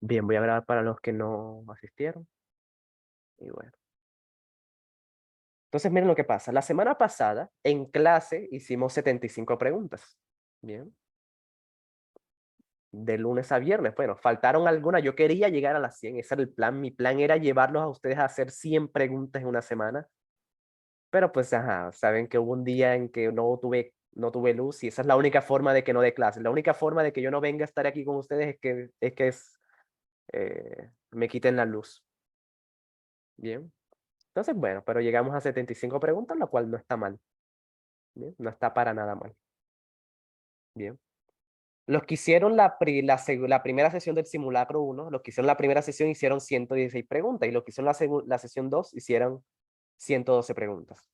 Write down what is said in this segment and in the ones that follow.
Bien, voy a grabar para los que no asistieron. Y bueno. Entonces, miren lo que pasa. La semana pasada, en clase, hicimos 75 preguntas. Bien. De lunes a viernes. Bueno, faltaron algunas. Yo quería llegar a las 100. Ese era el plan. Mi plan era llevarlos a ustedes a hacer 100 preguntas en una semana. Pero pues, ajá, saben que hubo un día en que no tuve luz y esa es la única forma de que no dé clase. La única forma de que yo no venga a estar aquí con ustedes es que me quiten la luz. Bien. Entonces, bueno, pero llegamos a 75 preguntas, lo cual no está mal. Bien, no está para nada mal. Bien. Los que hicieron la primera sesión del simulacro uno, los que hicieron la primera sesión hicieron 116 preguntas y los que hicieron la sesión 2 hicieron 112 preguntas.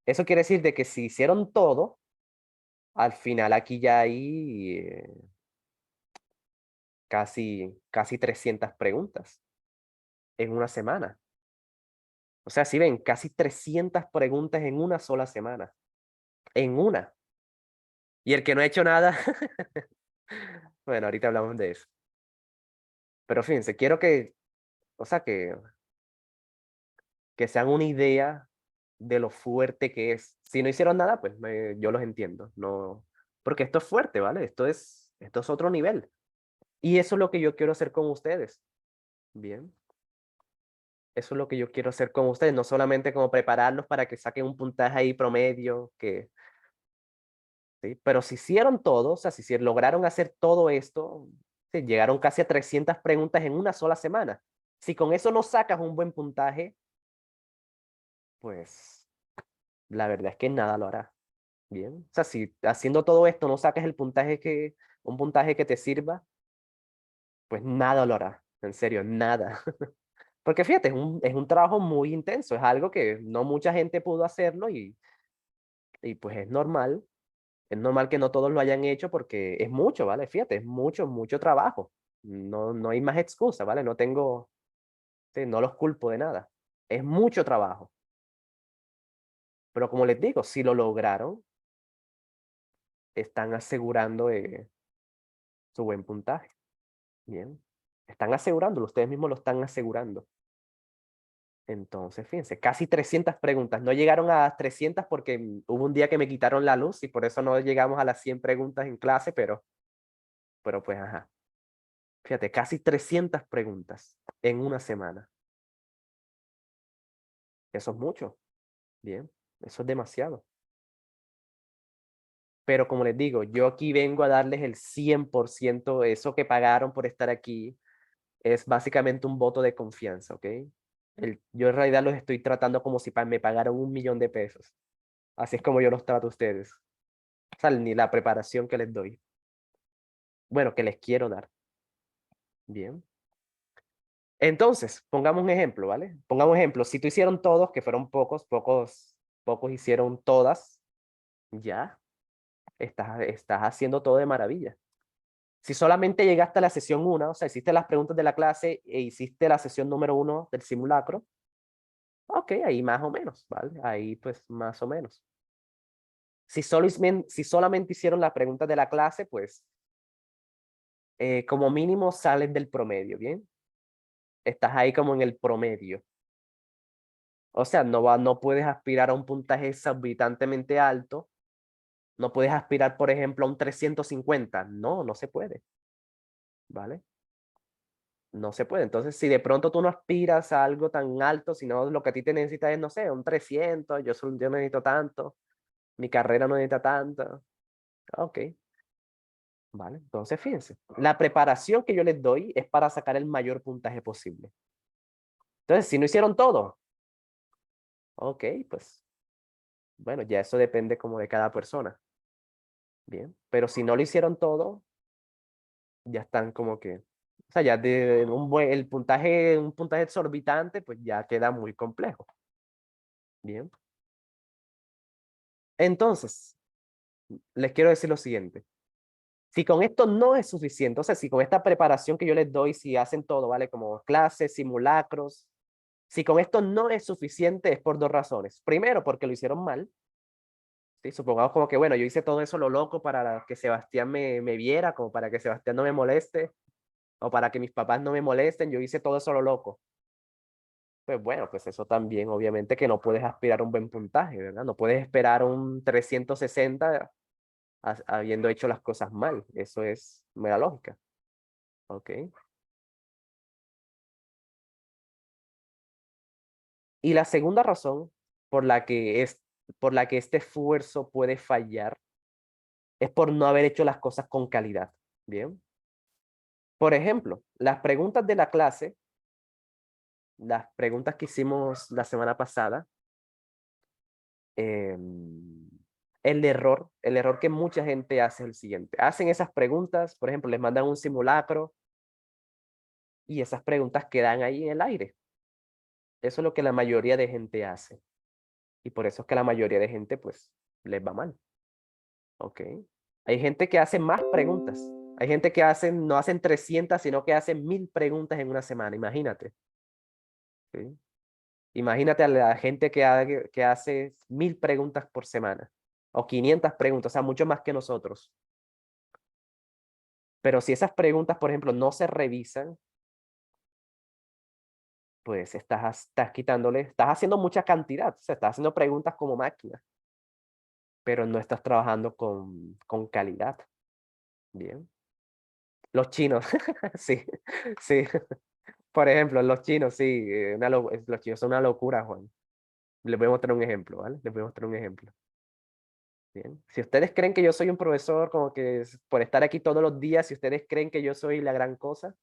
Eso quiere decir de que si hicieron todo, al final aquí ya hay casi 300 preguntas en una semana. O sea, si ven, casi 300 preguntas en una sola semana. En una. Y el que no ha hecho nada, bueno, ahorita hablamos de eso. Pero fíjense, quiero o sea, que se hagan una idea de lo fuerte que es. Si no hicieron nada, pues yo los entiendo. No, porque esto es fuerte, ¿vale? Esto es otro nivel. Y eso es lo que yo quiero hacer con ustedes. Bien. Eso es lo que yo quiero hacer con ustedes. No solamente como prepararlos para que saquen un puntaje ahí promedio, ¿sí? Pero si hicieron todo, o sea, si lograron hacer todo esto, sí, llegaron casi a 300 preguntas en una sola semana. Si con eso no sacas un buen puntaje, pues la verdad es que nada lo hará. Bien. O sea, si haciendo todo esto no sacas un puntaje que te sirva, pues nada lo hará. En serio, nada. Porque fíjate, es un trabajo muy intenso, es algo que no mucha gente pudo hacerlo y pues es normal. Es normal que no todos lo hayan hecho porque es mucho, ¿vale? Fíjate, es mucho, mucho trabajo. No hay más excusa, ¿vale? Sí, no los culpo de nada. Es mucho trabajo. Pero como les digo, si lo lograron, están asegurando su buen puntaje. Bien. Están asegurándolo, ustedes mismos lo están asegurando. Entonces, fíjense, casi 300 preguntas. No llegaron a 300 porque hubo un día que me quitaron la luz y por eso no llegamos a las 100 preguntas en clase, pero pues, ajá. Fíjate, casi 300 preguntas en una semana. Eso es mucho. Bien, eso es demasiado. Pero como les digo, yo aquí vengo a darles el 100%. Eso que pagaron por estar aquí es básicamente un voto de confianza, ¿ok? Yo en realidad los estoy tratando como si me pagaran 1 millón de pesos. Así es como yo los trato a ustedes. O sea, ni la preparación que les doy. Bueno, que les quiero dar. Bien. Entonces, pongamos un ejemplo, ¿vale? Pongamos un ejemplo. Si tú hicieron todos, que fueron pocos hicieron todas, ya estás haciendo todo de maravilla. Si solamente llegaste a la sesión 1, o sea, hiciste las preguntas de la clase e hiciste la sesión número 1 del simulacro, ok, ahí más o menos, ¿vale? Ahí pues más o menos. Si solamente hicieron las preguntas de la clase, pues como mínimo salen del promedio, ¿bien? Estás ahí como en el promedio. O sea, no puedes aspirar a un puntaje exorbitantemente alto. No puedes aspirar, por ejemplo, a un 350. No se puede, ¿vale? No se puede. Entonces, si de pronto tú no aspiras a algo tan alto, sino lo que a ti te necesitas es, no sé, un 300, yo no necesito tanto, mi carrera no necesita tanto. Ok, vale. Entonces, fíjense, la preparación que yo les doy es para sacar el mayor puntaje posible. Entonces, si no hicieron todo, ok, pues, bueno, ya eso depende como de cada persona. Bien, pero si no lo hicieron todo, ya están como que, o sea, ya un puntaje exorbitante, pues ya queda muy complejo. Bien. Entonces, les quiero decir lo siguiente. Si con esto no es suficiente, o sea, si con esta preparación que yo les doy, si hacen todo, ¿vale? Como clases, simulacros, si con esto no es suficiente, es por dos razones. Primero, porque lo hicieron mal. ¿Sí? Supongamos como que, bueno, yo hice todo eso lo loco para que Sebastián me viera, como para que Sebastián no me moleste. O para que mis papás no me molesten, yo hice todo eso lo loco. Pues bueno, pues eso también, obviamente que no puedes aspirar a un buen puntaje, ¿verdad? No puedes esperar un 360 habiendo hecho las cosas mal. Eso es mera lógica. ¿Ok? Y la segunda razón por la que este esfuerzo puede fallar es por no haber hecho las cosas con calidad. Bien. Por ejemplo, las preguntas de la clase, las preguntas que hicimos la semana pasada, em, el error que mucha gente hace es el siguiente. Hacen esas preguntas, por ejemplo, les mandan un simulacro y esas preguntas quedan ahí en el aire. Eso es lo que la mayoría de gente hace. Y por eso es que la mayoría de gente, pues, les va mal. ¿Ok? Hay gente que hace más preguntas. Hay gente que no hacen 300, sino que hacen 1000 preguntas en una semana. Imagínate. ¿Sí? Imagínate a la gente que hace 1000 preguntas por semana. O 500 preguntas, o sea, mucho más que nosotros. Pero si esas preguntas, por ejemplo, no se revisan, pues estás quitándole, estás haciendo mucha cantidad. O sea, estás haciendo preguntas como máquina, pero no estás trabajando con calidad. Bien. Los chinos, sí, sí. Por ejemplo, los chinos, sí, los chinos son una locura, Juan. Les voy a mostrar un ejemplo, ¿vale? Les voy a mostrar un ejemplo. Bien. Si ustedes creen que yo soy un profesor, como que por estar aquí todos los días, si ustedes creen que yo soy la gran cosa,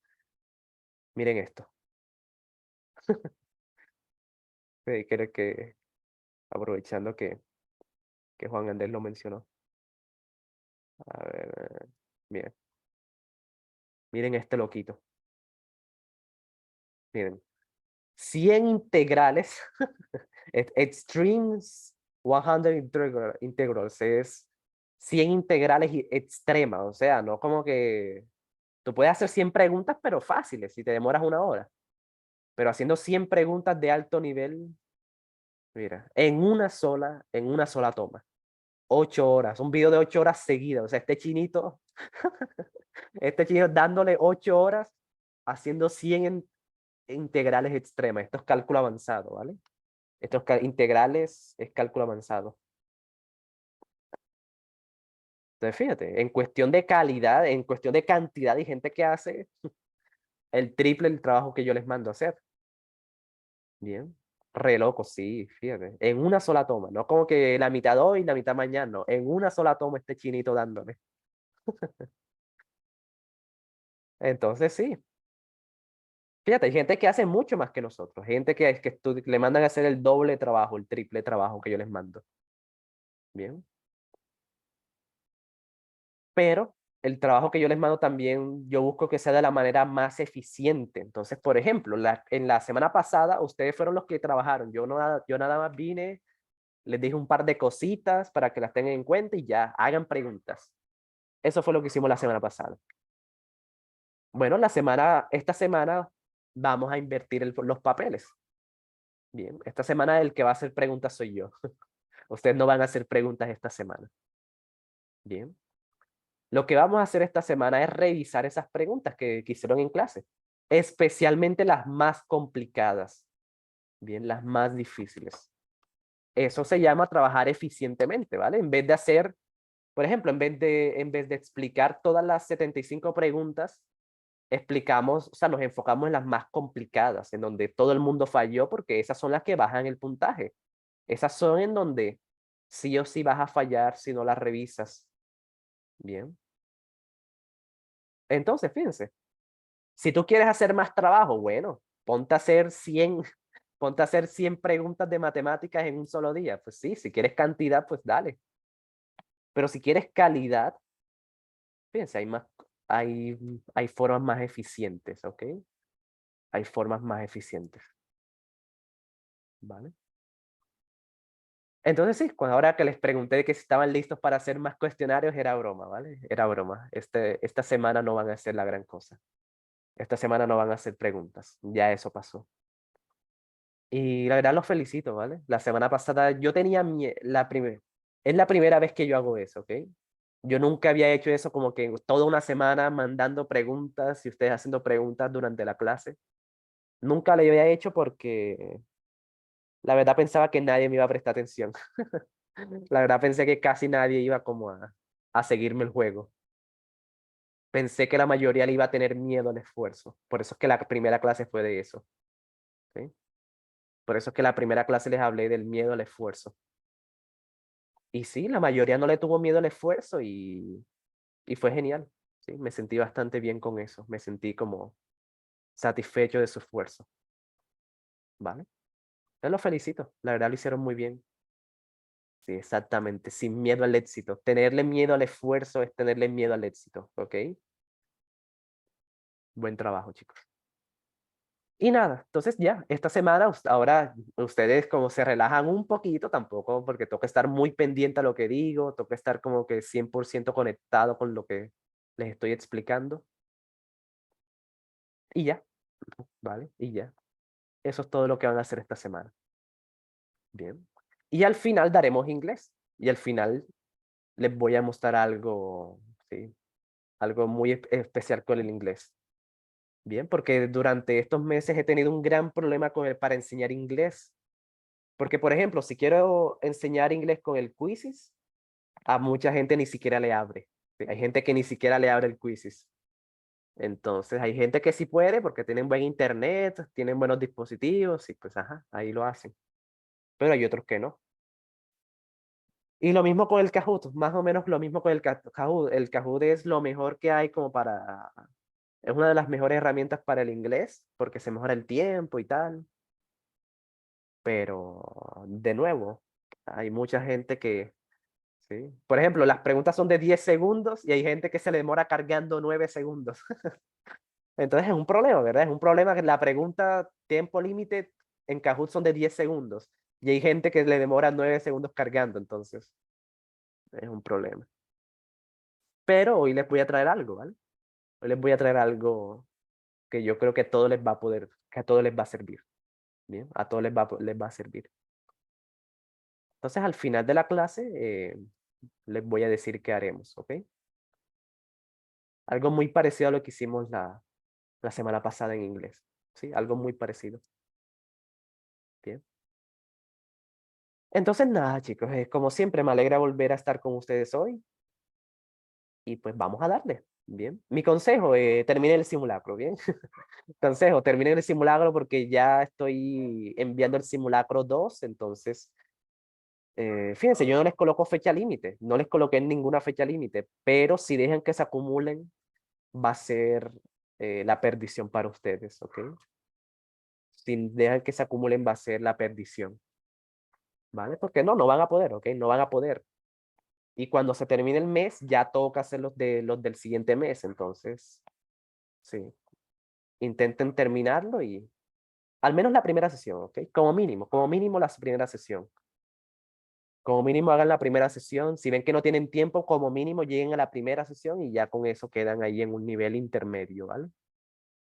miren esto. Creo que, aprovechando que Juan Andrés lo mencionó. A ver, miren, miren este loquito. Miren, 100 integrales, extremes 100 integrals, es 100 integrales extremas, o sea, no como que tú puedes hacer 100 preguntas, pero fáciles, si te demoras una hora. Pero haciendo 100 preguntas de alto nivel, mira, en una sola toma. 8 horas, un video de 8 horas seguidas. O sea, este chino dándole 8 horas haciendo 100 integrales extremas. Esto es cálculo avanzado, ¿vale? Estos integrales es cálculo avanzado. Entonces, fíjate, en cuestión de calidad, en cuestión de cantidad de gente que hace el triple del trabajo que yo les mando a hacer. Bien. Re loco, sí, fíjate. En una sola toma, no como que la mitad hoy y la mitad mañana, no. En una sola toma este chinito dándole. Entonces, sí. Fíjate, hay gente que hace mucho más que nosotros. Gente que le mandan a hacer el doble trabajo, el triple trabajo que yo les mando. Bien. Pero el trabajo que yo les mando también, yo busco que sea de la manera más eficiente. Entonces, por ejemplo, en la semana pasada, ustedes fueron los que trabajaron. Yo nada más vine, les dije un par de cositas para que las tengan en cuenta y ya, hagan preguntas. Eso fue lo que hicimos la semana pasada. Bueno, esta semana vamos a invertir los papeles. Bien, esta semana el que va a hacer preguntas soy yo. Ustedes no van a hacer preguntas esta semana. Bien. Lo que vamos a hacer esta semana es revisar esas preguntas que hicieron en clase, especialmente las más complicadas, bien, las más difíciles. Eso se llama trabajar eficientemente, ¿vale? En vez de hacer, por ejemplo, en vez de explicar todas las 75 preguntas, explicamos, o sea, nos enfocamos en las más complicadas, en donde todo el mundo falló, porque esas son las que bajan el puntaje. Esas son en donde sí o sí vas a fallar si no las revisas. Bien. Entonces, fíjense, si tú quieres hacer más trabajo, bueno, ponte a hacer 100, ponte a hacer 100 preguntas de matemáticas en un solo día. Pues sí, si quieres cantidad, pues dale. Pero si quieres calidad, fíjense, hay formas más eficientes, ¿ok? Hay formas más eficientes, ¿vale? Entonces sí, ahora que les pregunté de que si estaban listos para hacer más cuestionarios, era broma, ¿vale? Era broma. Esta semana no van a hacer la gran cosa. Esta semana no van a hacer preguntas. Ya eso pasó. Y la verdad los felicito, ¿vale? La semana pasada yo tenía es la primera vez que yo hago eso, ¿ok? Yo nunca había hecho eso como que toda una semana mandando preguntas y ustedes haciendo preguntas durante la clase. Nunca lo había hecho porque la verdad pensaba que nadie me iba a prestar atención. La verdad pensé que casi nadie iba como a seguirme el juego. Pensé que la mayoría le iba a tener miedo al esfuerzo. Por eso es que la primera clase fue de eso. ¿Sí? Por eso es que la primera clase les hablé del miedo al esfuerzo. Y sí, la mayoría no le tuvo miedo al esfuerzo y fue genial. Sí, me sentí bastante bien con eso. Me sentí como satisfecho de su esfuerzo. ¿Vale? Yo los felicito. La verdad lo hicieron muy bien. Sí, exactamente. Sin miedo al éxito. Tenerle miedo al esfuerzo es tenerle miedo al éxito. ¿Ok? Buen trabajo, chicos. Y nada, entonces ya, esta semana, ahora ustedes como se relajan un poquito, tampoco porque toca estar muy pendiente a lo que digo, toca estar como que 100% conectado con lo que les estoy explicando. Y ya, ¿vale? Y ya. Eso es todo lo que van a hacer esta semana. Bien. Y al final daremos inglés. Y al final les voy a mostrar algo, sí, algo muy especial con el inglés. Bien, porque durante estos meses he tenido un gran problema para enseñar inglés. Porque, por ejemplo, si quiero enseñar inglés con el Quizzes, a mucha gente ni siquiera le abre. Sí, hay gente que ni siquiera le abre el Quizzes. Entonces, hay gente que sí puede porque tienen buen internet, tienen buenos dispositivos y pues, ajá, ahí lo hacen. Pero hay otros que no. Y lo mismo con el Kahoot, más o menos lo mismo con el Kahoot. El Kahoot es lo mejor que hay como para... Es una de las mejores herramientas para el inglés porque se mejora el tiempo y tal. Pero, de nuevo, hay mucha gente que... Sí. Por ejemplo, las preguntas son de 10 segundos y hay gente que se le demora cargando 9 segundos. Entonces es un problema, ¿verdad? Es un problema que la pregunta tiempo límite en Kahoot son de 10 segundos y hay gente que le demora 9 segundos cargando, entonces es un problema. Pero hoy les voy a traer algo, ¿vale? Hoy les voy a traer algo que yo creo que a todos les va a poder, que a todos les va a servir. Bien, a todos les va a servir. Entonces al final de la clase les voy a decir qué haremos, ¿ok? Algo muy parecido a lo que hicimos la semana pasada en inglés. ¿Sí? Algo muy parecido. Bien. Entonces, nada, chicos, como siempre, me alegra volver a estar con ustedes hoy y pues vamos a darle. Bien. Mi consejo, terminen el simulacro, ¿bien? Consejo, terminen el simulacro porque ya estoy enviando el simulacro 2, entonces, fíjense, yo no les coloco fecha límite, no les coloqué ninguna fecha límite, pero si dejan que se acumulen, va a ser la perdición para ustedes, ¿ok? Si dejan que se acumulen, va a ser la perdición. ¿Vale? Porque no van a poder, ¿ok? No van a poder. Y cuando se termine el mes, ya toca hacer los del siguiente mes. Entonces, sí, intenten terminarlo y al menos la primera sesión, ¿ok? Como mínimo la primera sesión. Como mínimo hagan la primera sesión. Si ven que no tienen tiempo, como mínimo lleguen a la primera sesión y ya con eso quedan ahí en un nivel intermedio, ¿vale?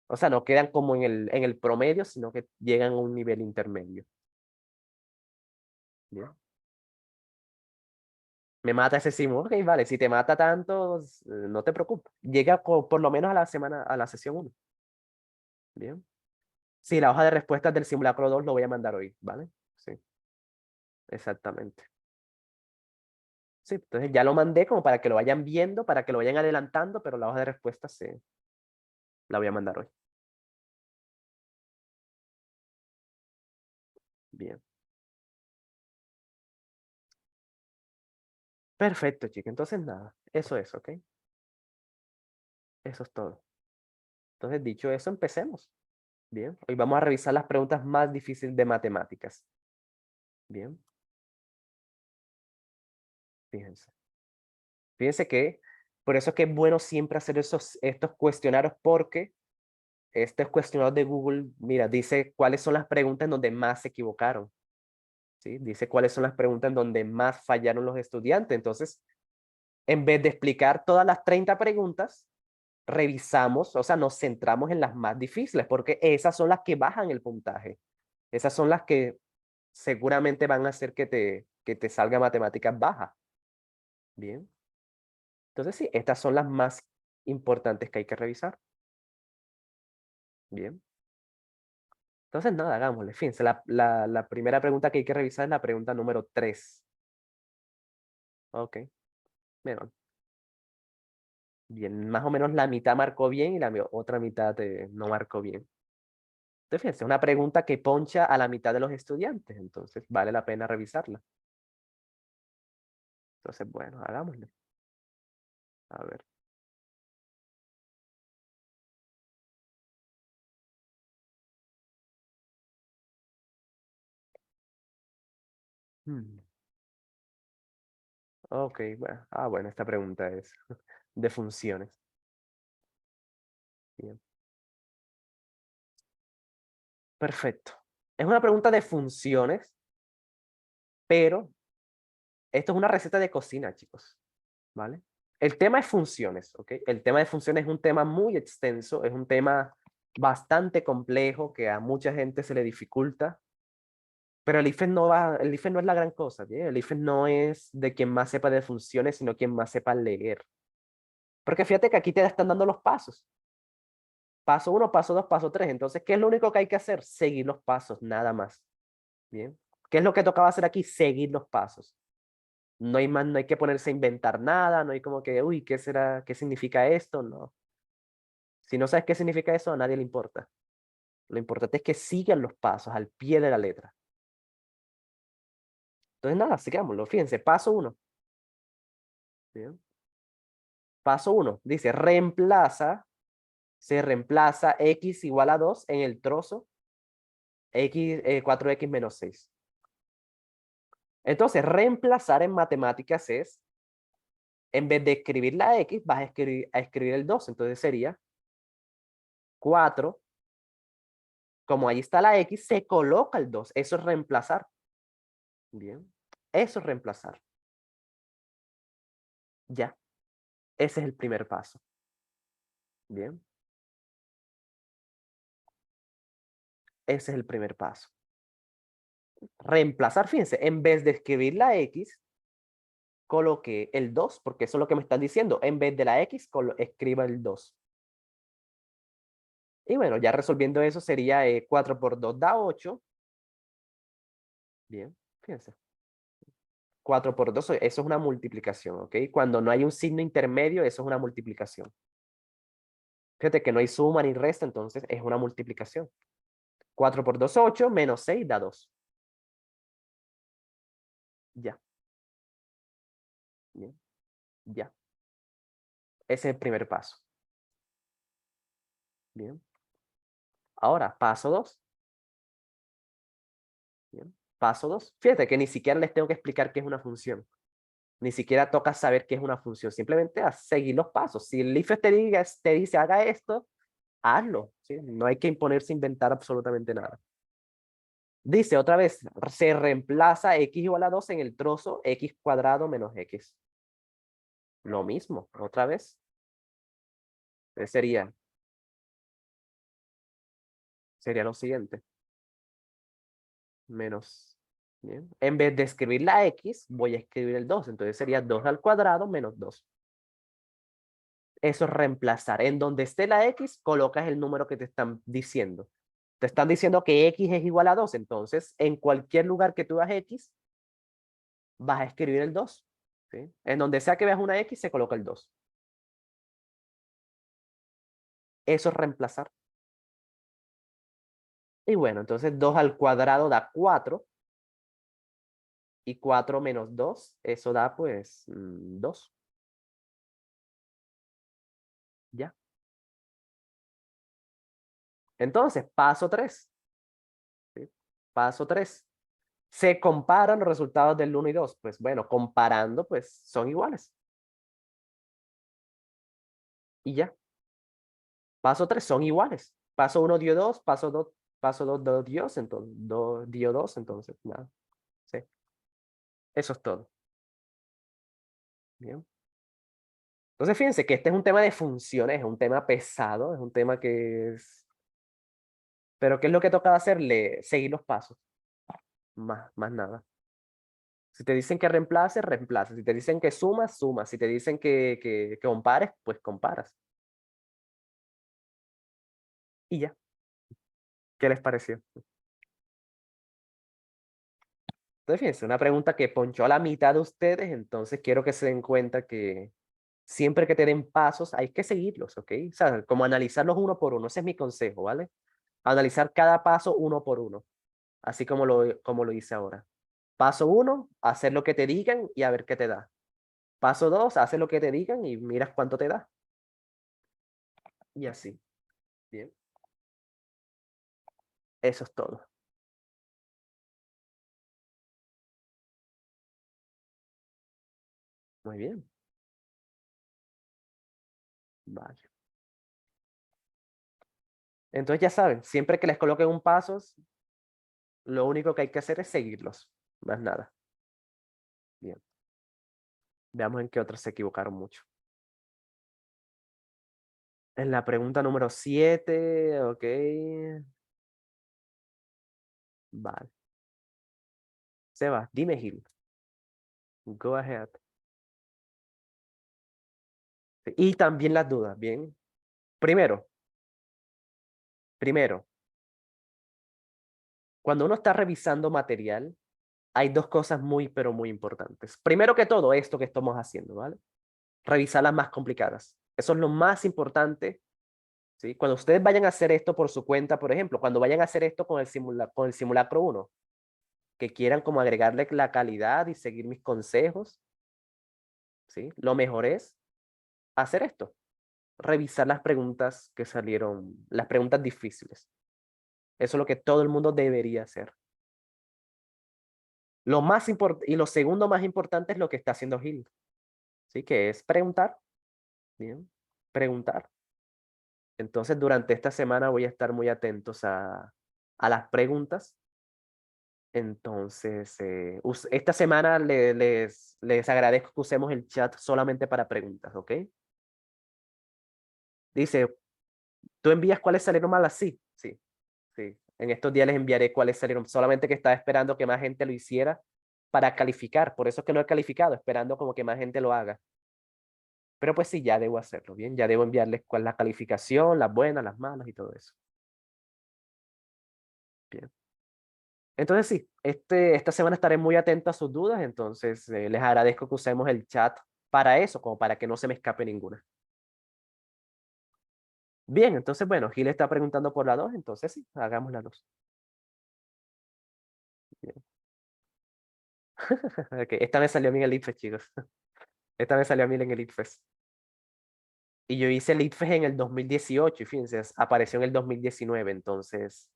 O sea, no quedan como en el promedio, sino que llegan a un nivel intermedio. ¿Bien? Me mata ese Simo. Ok, vale, si te mata tanto, no te preocupes. Llega por lo menos a la semana, a la sesión 1. Bien. Sí, la hoja de respuestas del simulacro 2 lo voy a mandar hoy, ¿vale? Sí, exactamente. Sí, entonces ya lo mandé como para que lo vayan viendo, para que lo vayan adelantando, pero la hoja de respuestas sí, la voy a mandar hoy. Bien. Perfecto, chicos. Entonces nada, eso es, ¿ok? Eso es todo. Entonces, dicho eso, empecemos. Bien. Hoy vamos a revisar las preguntas más difíciles de matemáticas. Bien. Fíjense. Fíjense que por eso es que es bueno siempre hacer estos cuestionarios porque estos cuestionarios de Google, mira, dice cuáles son las preguntas en donde más se equivocaron. ¿Sí? Dice cuáles son las preguntas en donde más fallaron los estudiantes. Entonces, en vez de explicar todas las 30 preguntas, revisamos, o sea, nos centramos en las más difíciles porque esas son las que bajan el puntaje. Esas son las que seguramente van a hacer que te salga matemáticas bajas. Bien. Entonces sí, estas son las más importantes que hay que revisar. Bien. Entonces nada, hagámosle. Fíjense, la primera pregunta que hay que revisar es la pregunta número 3. Ok. Bueno, bien, más o menos la mitad marcó bien y la otra mitad no marcó bien. Entonces, fíjense, es una pregunta que poncha a la mitad de los estudiantes, entonces vale la pena revisarla. Entonces, bueno, hagámosle. A ver. Hmm, Ok, bueno. Bueno, esta pregunta es de funciones. Bien. Perfecto. Es una pregunta de funciones, pero esto es una receta de cocina, chicos. ¿Vale? El tema es funciones, ¿ok? El tema de funciones es un tema muy extenso, es un tema bastante complejo que a mucha gente se le dificulta, pero el IFES no es la gran cosa, ¿bien? El IFES no es de quien más sepa de funciones, sino quien más sepa leer. Porque fíjate que aquí te están dando los pasos. Paso 1, paso 2, paso 3. Entonces, ¿qué es lo único que hay que hacer? Seguir los pasos, nada más. ¿Bien? ¿Qué es lo que tocaba hacer aquí? Seguir los pasos. No hay más, no hay que ponerse a inventar nada, no hay como que, uy, ¿qué será? ¿Qué significa esto? No. Si no sabes qué significa eso, a nadie le importa. Lo importante es que sigan los pasos al pie de la letra. Entonces, nada, sigámoslo. Fíjense, paso 1. Bien. Paso 1. Dice, se reemplaza x igual a 2 en el trozo 4x menos 6. Entonces, reemplazar en matemáticas es, en vez de escribir la x, vas a escribir el 2. Entonces sería 4. Como ahí está la x, se coloca el 2. Eso es reemplazar. Bien. Eso es reemplazar. Ya. Ese es el primer paso. Bien. Ese es el primer paso. Reemplazar, fíjense, en vez de escribir la x, coloqué el 2, porque eso es lo que me están diciendo. En vez de la x, escriba el 2. Y bueno, ya resolviendo eso sería 4 por 2 da 8. Bien, fíjense. 4 por 2, eso es una multiplicación, ¿ok? Cuando no hay un signo intermedio, eso es una multiplicación. Fíjate que no hay suma ni resta, entonces es una multiplicación. 4 por 2, 8, menos 6 da 2. Ya. Bien, ya. Ese es el primer paso. Bien. Ahora, paso 2. Bien. Paso 2. Fíjate que ni siquiera les tengo que explicar qué es una función. Ni siquiera toca saber qué es una función. Simplemente a seguir los pasos. Si el IFES te dice haga esto, hazlo. ¿Sí? No hay que imponerse a inventar absolutamente nada. Dice otra vez, se reemplaza x igual a 2 en el trozo x cuadrado menos x. Lo mismo, otra vez. Sería lo siguiente. Menos. Bien. En vez de escribir la x, voy a escribir el 2. Entonces sería 2 al cuadrado menos 2. Eso es reemplazar. En donde esté la x, colocas el número que te están diciendo. Te están diciendo que x es igual a 2. Entonces, en cualquier lugar que tú veas x, vas a escribir el 2. ¿Sí? En donde sea que veas una x, se coloca el 2. Eso es reemplazar. Y bueno, entonces 2 al cuadrado da 4. Y 4 menos 2, eso da pues 2. Ya. Entonces, paso 3. ¿Sí? Paso 3. Se comparan los resultados del 1 y 2. Pues bueno, comparando, pues son iguales. Y ya. Paso 3 son iguales. Paso 1 dio 2, paso 2 dio 2, entonces dio 2, entonces nada. Sí. Eso es todo. Bien. Entonces, fíjense que este es un tema de funciones, es un tema pesado, es un tema que es... Pero ¿qué es lo que toca hacerle? Seguir los pasos. Más nada. Si te dicen que reemplaces, reemplazas. Si te dicen que sumas, sumas. Si te dicen que compares, pues comparas. Y ya. ¿Qué les pareció? Entonces, fíjense, una pregunta que ponchó a la mitad de ustedes, entonces quiero que se den cuenta que siempre que te den pasos hay que seguirlos, ¿ok? O sea, como analizarlos uno por uno. Ese es mi consejo, ¿vale? Analizar cada paso uno por uno, así como lo hice ahora. Paso uno, hacer lo que te digan y a ver qué te da. Paso dos, hacer lo que te digan y miras cuánto te da. Y así. Bien. Eso es todo. Muy bien. Vale. Entonces ya saben, siempre que les coloquen un paso, lo único que hay que hacer es seguirlos. Más nada. Bien. Veamos en qué otros se equivocaron mucho. En la pregunta número 7, ok. Vale. Seba, dime, Gil. Go ahead. Y también las dudas, bien. Primero, primero, cuando uno está revisando material, hay dos cosas muy, pero muy importantes. Primero que todo, esto que estamos haciendo, ¿vale? Revisar las más complicadas. Eso es lo más importante, ¿sí? Cuando ustedes vayan a hacer esto por su cuenta, por ejemplo, cuando vayan a hacer esto con el simulacro 1, que quieran como agregarle la calidad y seguir mis consejos, ¿sí? Lo mejor es hacer esto, revisar las preguntas que salieron, las preguntas difíciles. Eso es lo que todo el mundo debería hacer. Lo más importante y lo segundo más importante es lo que está haciendo Gil, ¿sí? Que es preguntar, bien, preguntar. Entonces, durante esta semana voy a estar muy atentos a las preguntas. Entonces, esta semana les agradezco que usemos el chat solamente para preguntas, ¿ok? Dice, ¿tú envías cuáles salieron malas? Sí, sí, sí. En estos días les enviaré cuáles salieron. Solamente que estaba esperando que más gente lo hiciera para calificar. Por eso es que no he calificado, esperando como que más gente lo haga. Pero pues sí, ya debo hacerlo, ¿bien? Ya debo enviarles cuál es la calificación, las buenas, las malas y todo eso. Bien. Entonces sí, esta semana estaré muy atento a sus dudas, entonces les agradezco que usemos el chat para eso, como para que no se me escape ninguna. Bien, entonces bueno, Gil está preguntando por la 2, entonces sí, hagamos la 2. Bien. Ok, esta me salió a mí en el ITFES, chicos. Esta me salió a mí en el ITFES. Y yo hice el ITFES en el 2018 y fíjense, apareció en el 2019, entonces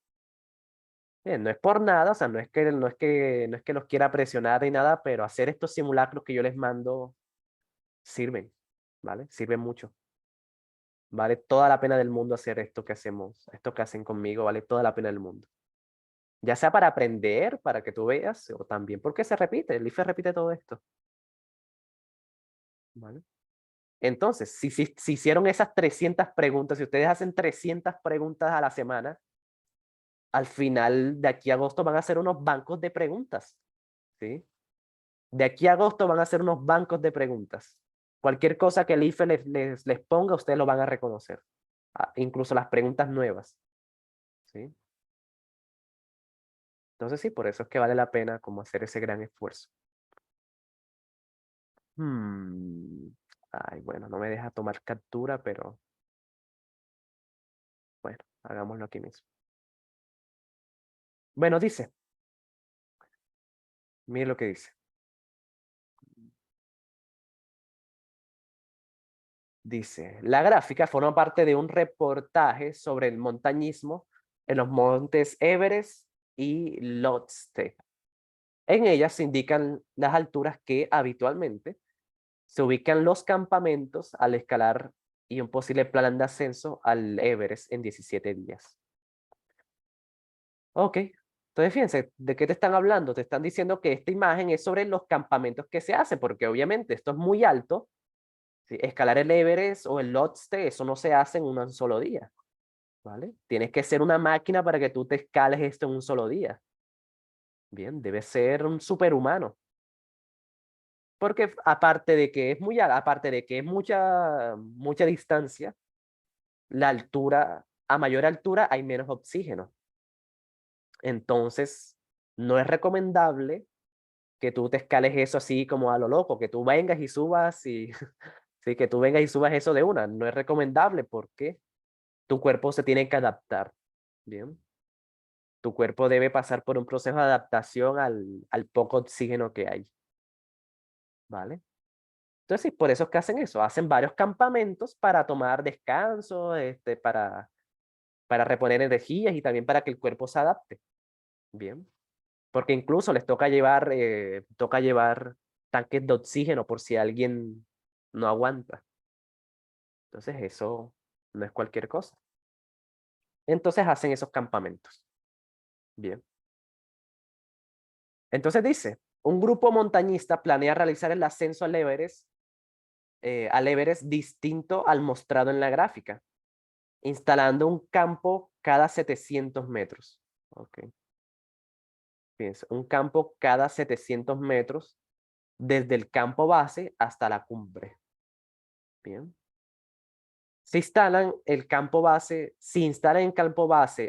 no es por nada, o sea, no es que los quiera presionar ni nada, pero hacer estos simulacros que yo les mando sirven, ¿vale? Sirven mucho. Vale toda la pena del mundo hacer esto que hacemos, esto que hacen conmigo, vale toda la pena del mundo. Ya sea para aprender, para que tú veas, o también porque se repite, el IFE repite todo esto. ¿Vale? Entonces, si hicieron esas 300 preguntas, si ustedes hacen 300 preguntas a la semana, al final de aquí a agosto van a hacer unos bancos de preguntas, ¿sí? De aquí a agosto van a hacer unos bancos de preguntas. Cualquier cosa que el IFE les ponga, ustedes lo van a reconocer. Incluso las preguntas nuevas, ¿sí? Entonces sí, por eso es que vale la pena como hacer ese gran esfuerzo. Hmm, Ay, bueno, no me deja tomar captura, pero bueno, hagámoslo aquí mismo. Bueno, dice, mire lo que dice. Dice, la gráfica forma parte de un reportaje sobre el montañismo en los montes Everest y Lhotse. En ellas se indican las alturas que habitualmente se ubican los campamentos al escalar y un posible plan de ascenso al Everest en 17 días. Ok, entonces fíjense, ¿de qué te están hablando? Te están diciendo que esta imagen es sobre los campamentos que se hacen, porque obviamente esto es muy alto. ¿Sí? Escalar el Everest o el Lhotse, eso no se hace en un solo día, ¿vale? Tienes que ser una máquina para que tú te escales esto en un solo día. Bien, debe ser un superhumano. Porque aparte de que es aparte de que es mucha distancia, la altura, a mayor altura hay menos oxígeno. Entonces, no es recomendable que tú te escales eso así como a lo loco, que tú vengas y subas y sí, que tú vengas y subas eso de una. No es recomendable porque tu cuerpo se tiene que adaptar. Bien. Tu cuerpo debe pasar por un proceso de adaptación al poco oxígeno que hay. ¿Vale? Entonces, sí, por eso es que hacen eso. Hacen varios campamentos para tomar descanso, para reponer energías y también para que el cuerpo se adapte. Bien. Porque incluso les toca llevar tanques de oxígeno por si alguien no aguanta. Entonces, eso no es cualquier cosa. Entonces, hacen esos campamentos. Bien. Entonces dice, un grupo montañista planea realizar el ascenso al Everest distinto al mostrado en la gráfica, instalando un campo cada 700 metros. Ok. Fíjense, un campo cada 700 metros desde el campo base hasta la cumbre. Bien. Se instalan el campo base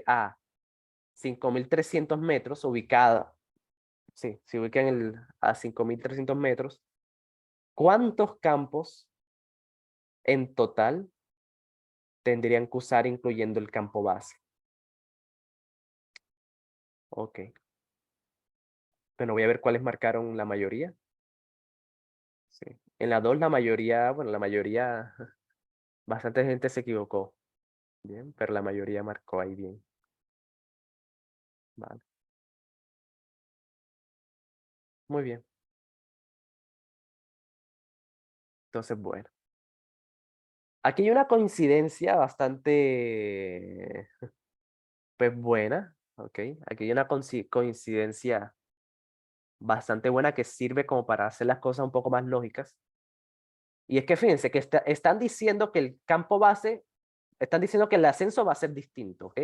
a 5.300 metros, sí, se ubican a 5.300 metros. ¿Cuántos campos en total tendrían que usar incluyendo el campo base? Ok. Bueno, voy a ver cuáles marcaron la mayoría. Sí. En la 2 la mayoría, bueno, bastante gente se equivocó. Bien, pero la mayoría marcó ahí bien. Vale. Muy bien. Entonces, bueno. Aquí hay una coincidencia bastante, pues buena, ¿ok? Aquí hay una coincidencia bastante buena que sirve como para hacer las cosas un poco más lógicas. Y es que fíjense que están diciendo que el campo base, están diciendo que el ascenso va a ser distinto, ¿ok?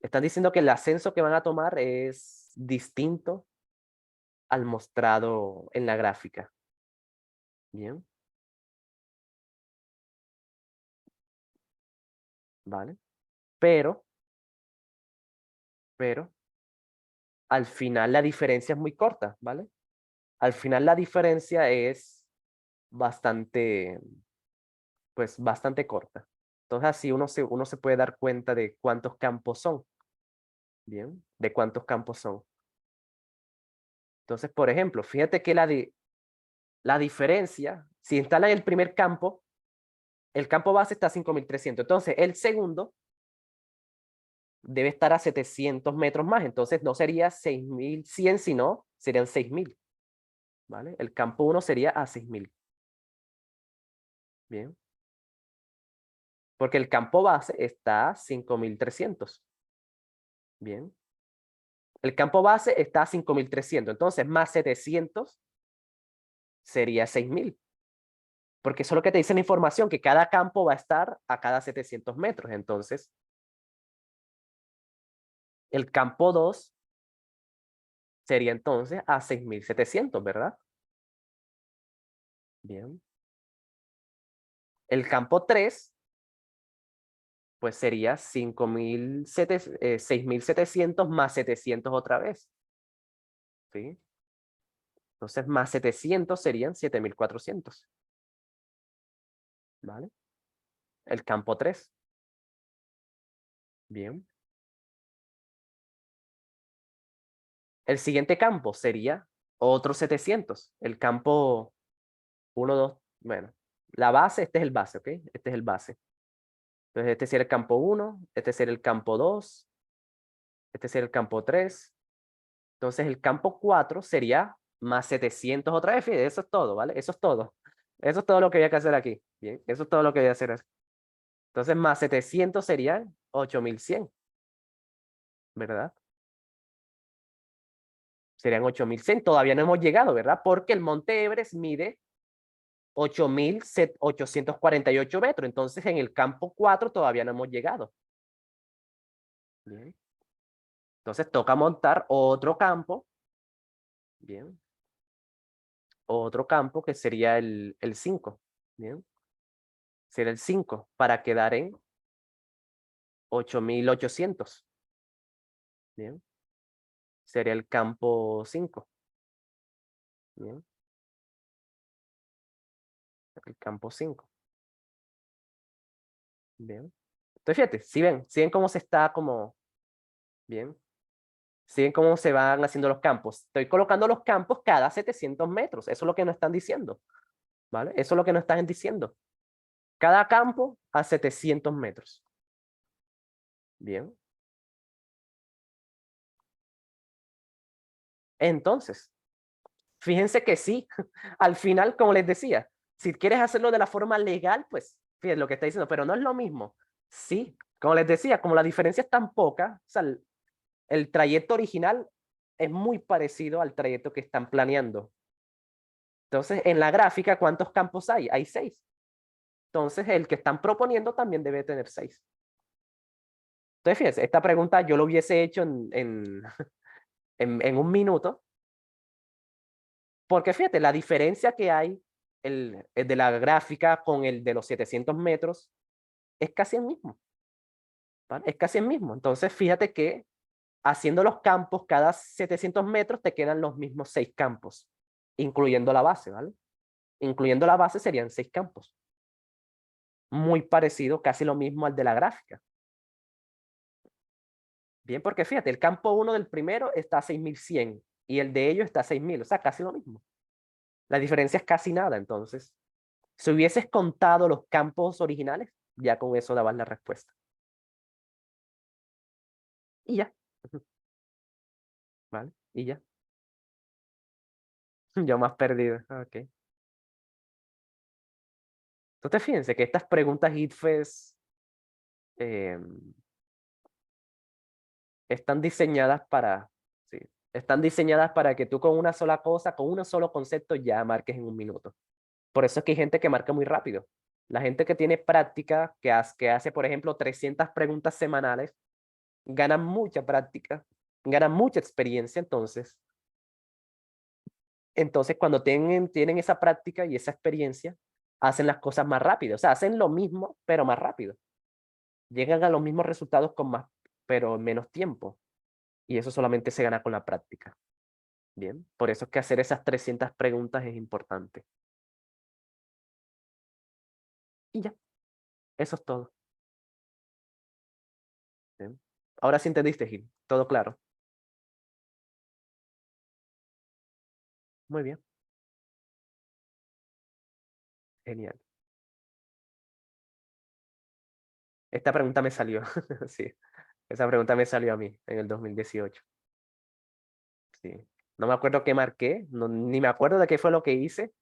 Están diciendo que el ascenso que van a tomar es distinto al mostrado en la gráfica. Bien, ¿vale? Pero, pero, al final la diferencia es muy corta, ¿vale? Al final la diferencia es bastante, pues bastante corta. Entonces así uno se puede dar cuenta de cuántos campos son. Bien, de cuántos campos son. Entonces, por ejemplo, fíjate que la diferencia, si instalan el primer campo, el campo base está a 5.300. Entonces, el segundo debe estar a 700 metros más. Entonces, no sería 6.100, sino serían 6.000. ¿Vale? El campo 1 sería a 6.000. Bien. Porque el campo base está a 5.300. Bien. El campo base está a 5.300. Entonces, más 700 sería 6.000. Porque eso es lo que te dice la información, que cada campo va a estar a cada 700 metros. Entonces, el campo 2 sería entonces a 6.700, ¿verdad? Bien. El campo 3 pues sería 6.700 más 700 otra vez. ¿Sí? Entonces, más 700 serían 7.400. ¿Vale? El campo 3. Bien. El siguiente campo sería otro 700. El campo 1, 2. Bueno, la base, este es el base, ¿ok? Este es el base. Entonces, este sería el campo 1, este sería el campo 2, este sería el campo 3. Entonces, el campo 4 sería más 700 otra vez. Fíjate, eso es todo, ¿vale? Eso es todo. Eso es todo lo que había que hacer aquí. Bien, eso es todo lo que voy a hacer. Entonces, más 700 serían 8.100, ¿verdad? Serían 8.100. Todavía no hemos llegado, ¿verdad? Porque el Monte Everest mide 8.848 metros. Entonces, en el campo 4 todavía no hemos llegado. Bien. Entonces, toca montar otro campo. Bien. otro campo que sería el 5. Bien. Sería el 5 para quedar en 8800. Bien. Sería el campo 5. Bien. El campo 5. Bien. Entonces, fíjate, si ven cómo se está como, bien, si ven cómo se van haciendo los campos. Estoy colocando los campos cada 700 metros. Eso es lo que nos están diciendo, ¿vale? Eso es lo que nos están diciendo. Cada campo a 700 metros. Bien. Entonces, fíjense que sí, al final, como les decía, si quieres hacerlo de la forma legal, pues, fíjense lo que está diciendo, pero no es lo mismo. Sí, como les decía, como la diferencia es tan poca, o sea, el trayecto original es muy parecido al trayecto que están planeando. Entonces, en la gráfica, ¿cuántos campos hay? Hay 6. Entonces, el que están proponiendo también debe tener 6. Entonces, fíjense, esta pregunta yo lo hubiese hecho en un minuto, porque fíjate, la diferencia que hay el de la gráfica con el de los 700 metros es casi el mismo, ¿vale? Es casi el mismo. Entonces, fíjate que haciendo los campos cada 700 metros te quedan los mismos 6 campos, incluyendo la base, ¿vale? Incluyendo la base serían 6 campos. Muy parecido, casi lo mismo al de la gráfica. Bien, porque fíjate, el campo 1 del primero está a 6100 y el de ellos está a 6000, o sea, casi lo mismo. La diferencia es casi nada, entonces. Si hubieses contado los campos originales, ya con eso dabas la respuesta. Y ya. ¿Vale? Y ya. Yo más perdido. Ok. Entonces, fíjense que estas preguntas ITFES están diseñadas para, sí, están diseñadas para que tú con una sola cosa, con un solo concepto, ya marques en un minuto. Por eso es que hay gente que marca muy rápido. La gente que tiene práctica, que hace, por ejemplo, 300 preguntas semanales, gana mucha práctica, gana mucha experiencia, entonces cuando tienen esa práctica y esa experiencia, hacen las cosas más rápido. O sea, hacen lo mismo, pero más rápido. Llegan a los mismos resultados con más, pero en menos tiempo. Y eso solamente se gana con la práctica. Bien, por eso es que hacer esas 300 preguntas es importante. Y ya, eso es todo. Bien. Ahora sí entendiste, Gil. Todo claro. Muy bien. Genial. Esta pregunta me salió. Sí, esa pregunta me salió a mí en el 2018. Sí. No me acuerdo qué marqué, ni me acuerdo de qué fue lo que hice.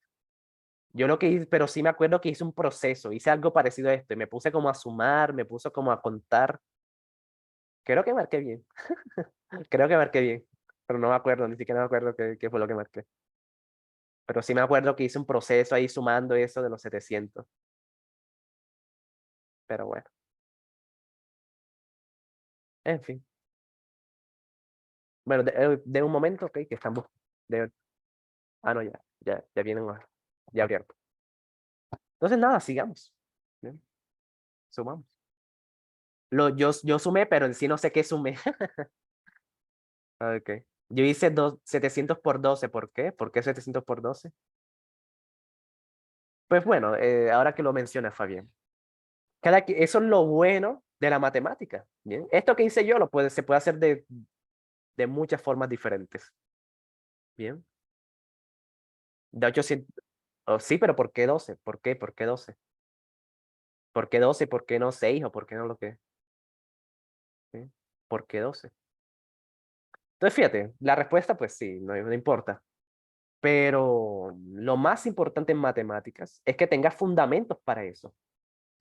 Yo lo que hice, pero sí me acuerdo que hice un proceso, hice algo parecido a esto, y me puse como a sumar, me puse como a contar. Creo que marqué bien. Creo que marqué bien, pero no me acuerdo, ni siquiera me acuerdo qué fue lo que marqué. Pero sí me acuerdo que hice un proceso ahí sumando eso de los 700. Pero bueno, en fin. Bueno, de un momento, ok, que estamos. De, no, ya vienen, ya abrieron. Entonces, nada, sigamos. Bien, sumamos. Yo sumé, pero en sí no sé qué sumé. Ok. Yo hice 700 por 12. ¿Por qué? ¿Por qué 700 por 12? Pues bueno, ahora que lo menciona Fabián. Eso es lo bueno de la matemática. Bien. Esto que hice yo se puede hacer de muchas formas diferentes. Bien. De 800. Oh, sí, pero ¿por qué 12? ¿Por qué? ¿Por qué 12? ¿Por qué 12? ¿Por qué no 6? ¿O por qué no lo que? ¿Sí? ¿Por qué 12? Entonces, fíjate, la respuesta, pues sí, no importa. Pero lo más importante en matemáticas es que tengas fundamentos para eso.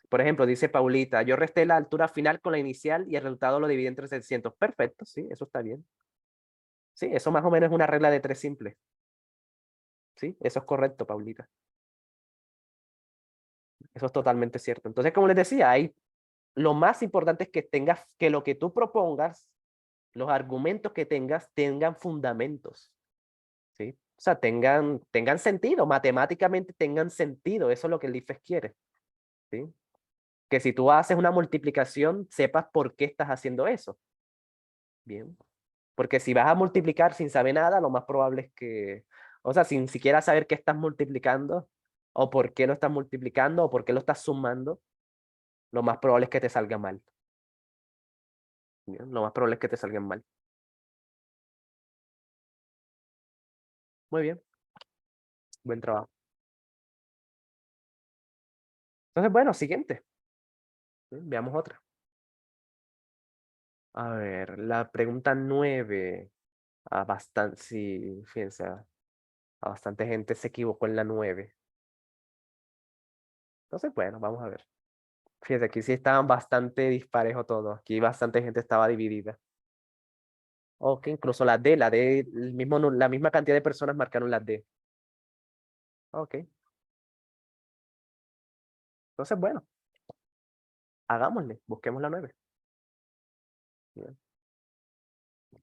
Por ejemplo, dice Paulita, yo resté la altura final con la inicial y el resultado lo dividí entre 700. Perfecto, sí, eso está bien. Sí, eso más o menos es una regla de 3 simple. Sí, eso es correcto, Paulita. Eso es totalmente cierto. Entonces, como les decía, lo más importante es que tengas, que lo que tú propongas, los argumentos que tengas, tengan fundamentos. ¿Sí? O sea, tengan sentido, matemáticamente tengan sentido. Eso es lo que el IFES quiere, ¿sí? Que si tú haces una multiplicación, sepas por qué estás haciendo eso. Bien. Porque si vas a multiplicar sin saber nada, lo más probable es que, o sea, sin siquiera saber qué estás multiplicando, o por qué lo estás multiplicando, o por qué lo estás sumando, lo más probable es que te salga mal. Bien. Lo más probable es que te salgan mal. Muy bien, buen trabajo. Entonces, bueno, siguiente. Bien, veamos otra. A ver, la pregunta 9. Bastante, sí, fíjense, a bastante gente se equivocó en la 9. Entonces, bueno, vamos a ver. Fíjense, aquí sí estaban bastante disparejo todos. Aquí bastante gente estaba dividida. Ok, incluso la D, la misma cantidad de personas marcaron la D. Ok, entonces, bueno, hagámosle, busquemos la 9. Bien,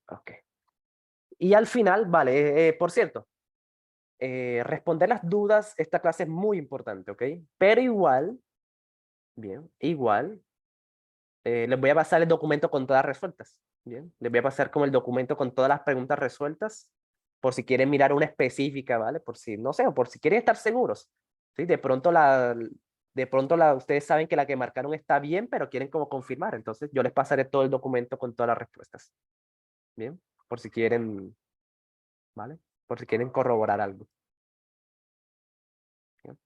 ok. Y al final, vale, por cierto, responder las dudas, esta clase es muy importante, ¿ok? Pero igual, bien, igual, les voy a pasar el documento con todas resueltas. Bien, les voy a pasar como el documento con todas las preguntas resueltas, por si quieren mirar una específica, ¿vale? Por si, no sé, o por si quieren estar seguros. ¿Sí? Ustedes saben que la que marcaron está bien, pero quieren como confirmar. Entonces yo les pasaré todo el documento con todas las respuestas. Bien, por si quieren, ¿vale? Por si quieren corroborar algo. Bien.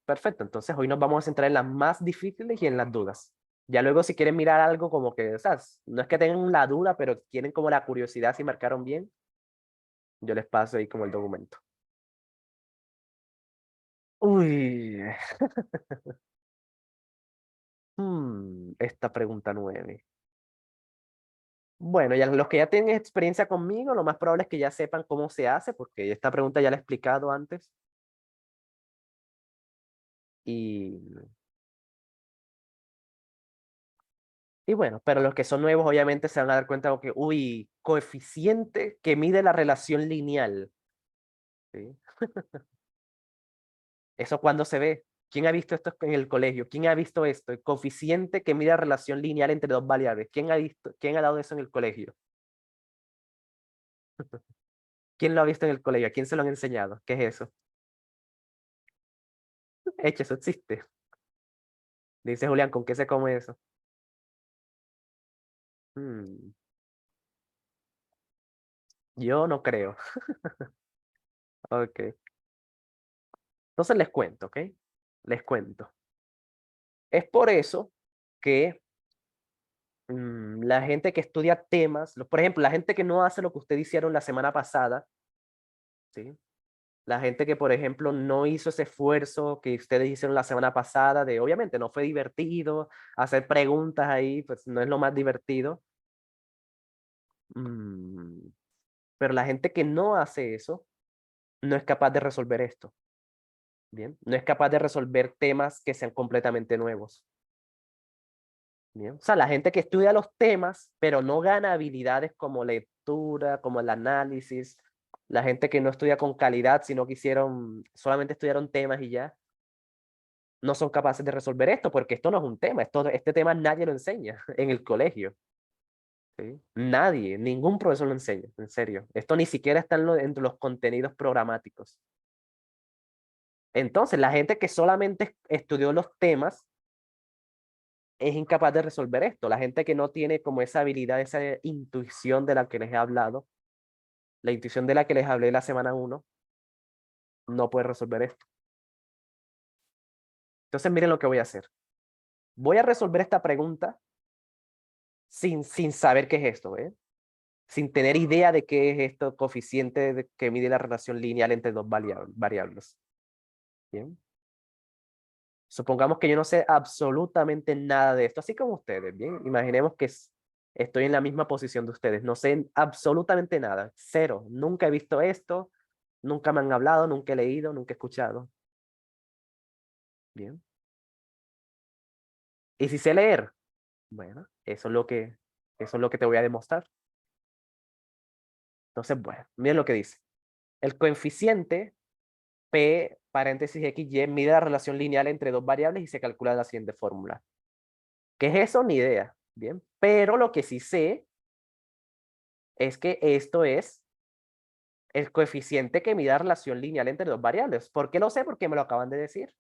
Perfecto, entonces hoy nos vamos a centrar en las más difíciles y en las dudas. Ya luego si quieren mirar algo como que, o sea, no es que tengan la duda, pero tienen como la curiosidad si marcaron bien, yo les paso ahí como el documento. Uy, esta pregunta 9. Bueno, ya los que ya tienen experiencia conmigo, lo más probable es que ya sepan cómo se hace, porque esta pregunta ya la he explicado antes. Y, y bueno, pero los que son nuevos obviamente se van a dar cuenta de que, uy, coeficiente que mide la relación lineal. ¿Sí? ¿Eso cuándo se ve? ¿Quién ha visto esto en el colegio? ¿Quién ha visto esto? El coeficiente que mide la relación lineal entre dos variables. ¿Quién ha visto, quién ha dado eso en el colegio? ¿Quién lo ha visto en el colegio? ¿A quién se lo han enseñado? ¿Qué es eso? Hecho, eso existe. Dice Julián, ¿con qué se come eso? Mm, yo no creo. Ok. Entonces les cuento, ¿ok? Les cuento. Es por eso que la gente que estudia temas, por ejemplo, la gente que no hace lo que ustedes hicieron la semana pasada, ¿sí? La gente que, por ejemplo, no hizo ese esfuerzo que ustedes hicieron la semana pasada, de obviamente no fue divertido, hacer preguntas ahí, pues no es lo más divertido. Mm, pero la gente que no hace eso, no es capaz de resolver esto, ¿bien? No es capaz de resolver temas que sean completamente nuevos, ¿bien? O sea, la gente que estudia los temas, pero no gana habilidades como lectura, como el análisis, la gente que no estudia con calidad, sino que solamente estudiaron temas y ya, no son capaces de resolver esto, porque esto no es un tema, este tema nadie lo enseña en el colegio. ¿Sí? Nadie, ningún profesor lo enseña, en serio. Esto ni siquiera está entre los contenidos programáticos. Entonces, la gente que solamente estudió los temas es incapaz de resolver esto. La gente que no tiene como esa habilidad, esa intuición de la que les he hablado, la intuición de la que les hablé la semana 1, no puede resolver esto. Entonces, miren lo que voy a hacer. Voy a resolver esta pregunta sin saber qué es esto, ¿eh? Sin tener idea de qué es esto coeficiente que mide la relación lineal entre dos variables. Bien. Supongamos que yo no sé absolutamente nada de esto, así como ustedes, ¿bien? Imaginemos que estoy en la misma posición de ustedes, no sé absolutamente nada, cero, nunca he visto esto, nunca me han hablado, nunca he leído, nunca he escuchado. Bien. ¿Y si sé leer? Bueno, eso es lo que te voy a demostrar. Entonces, bueno, miren lo que dice. El coeficiente P, paréntesis X, Y, mide la relación lineal entre dos variables y se calcula de la siguiente fórmula. ¿Qué es eso? Ni idea. Bien. Pero lo que sí sé es que esto es el coeficiente que mide la relación lineal entre dos variables. ¿Por qué lo sé? Porque me lo acaban de decir.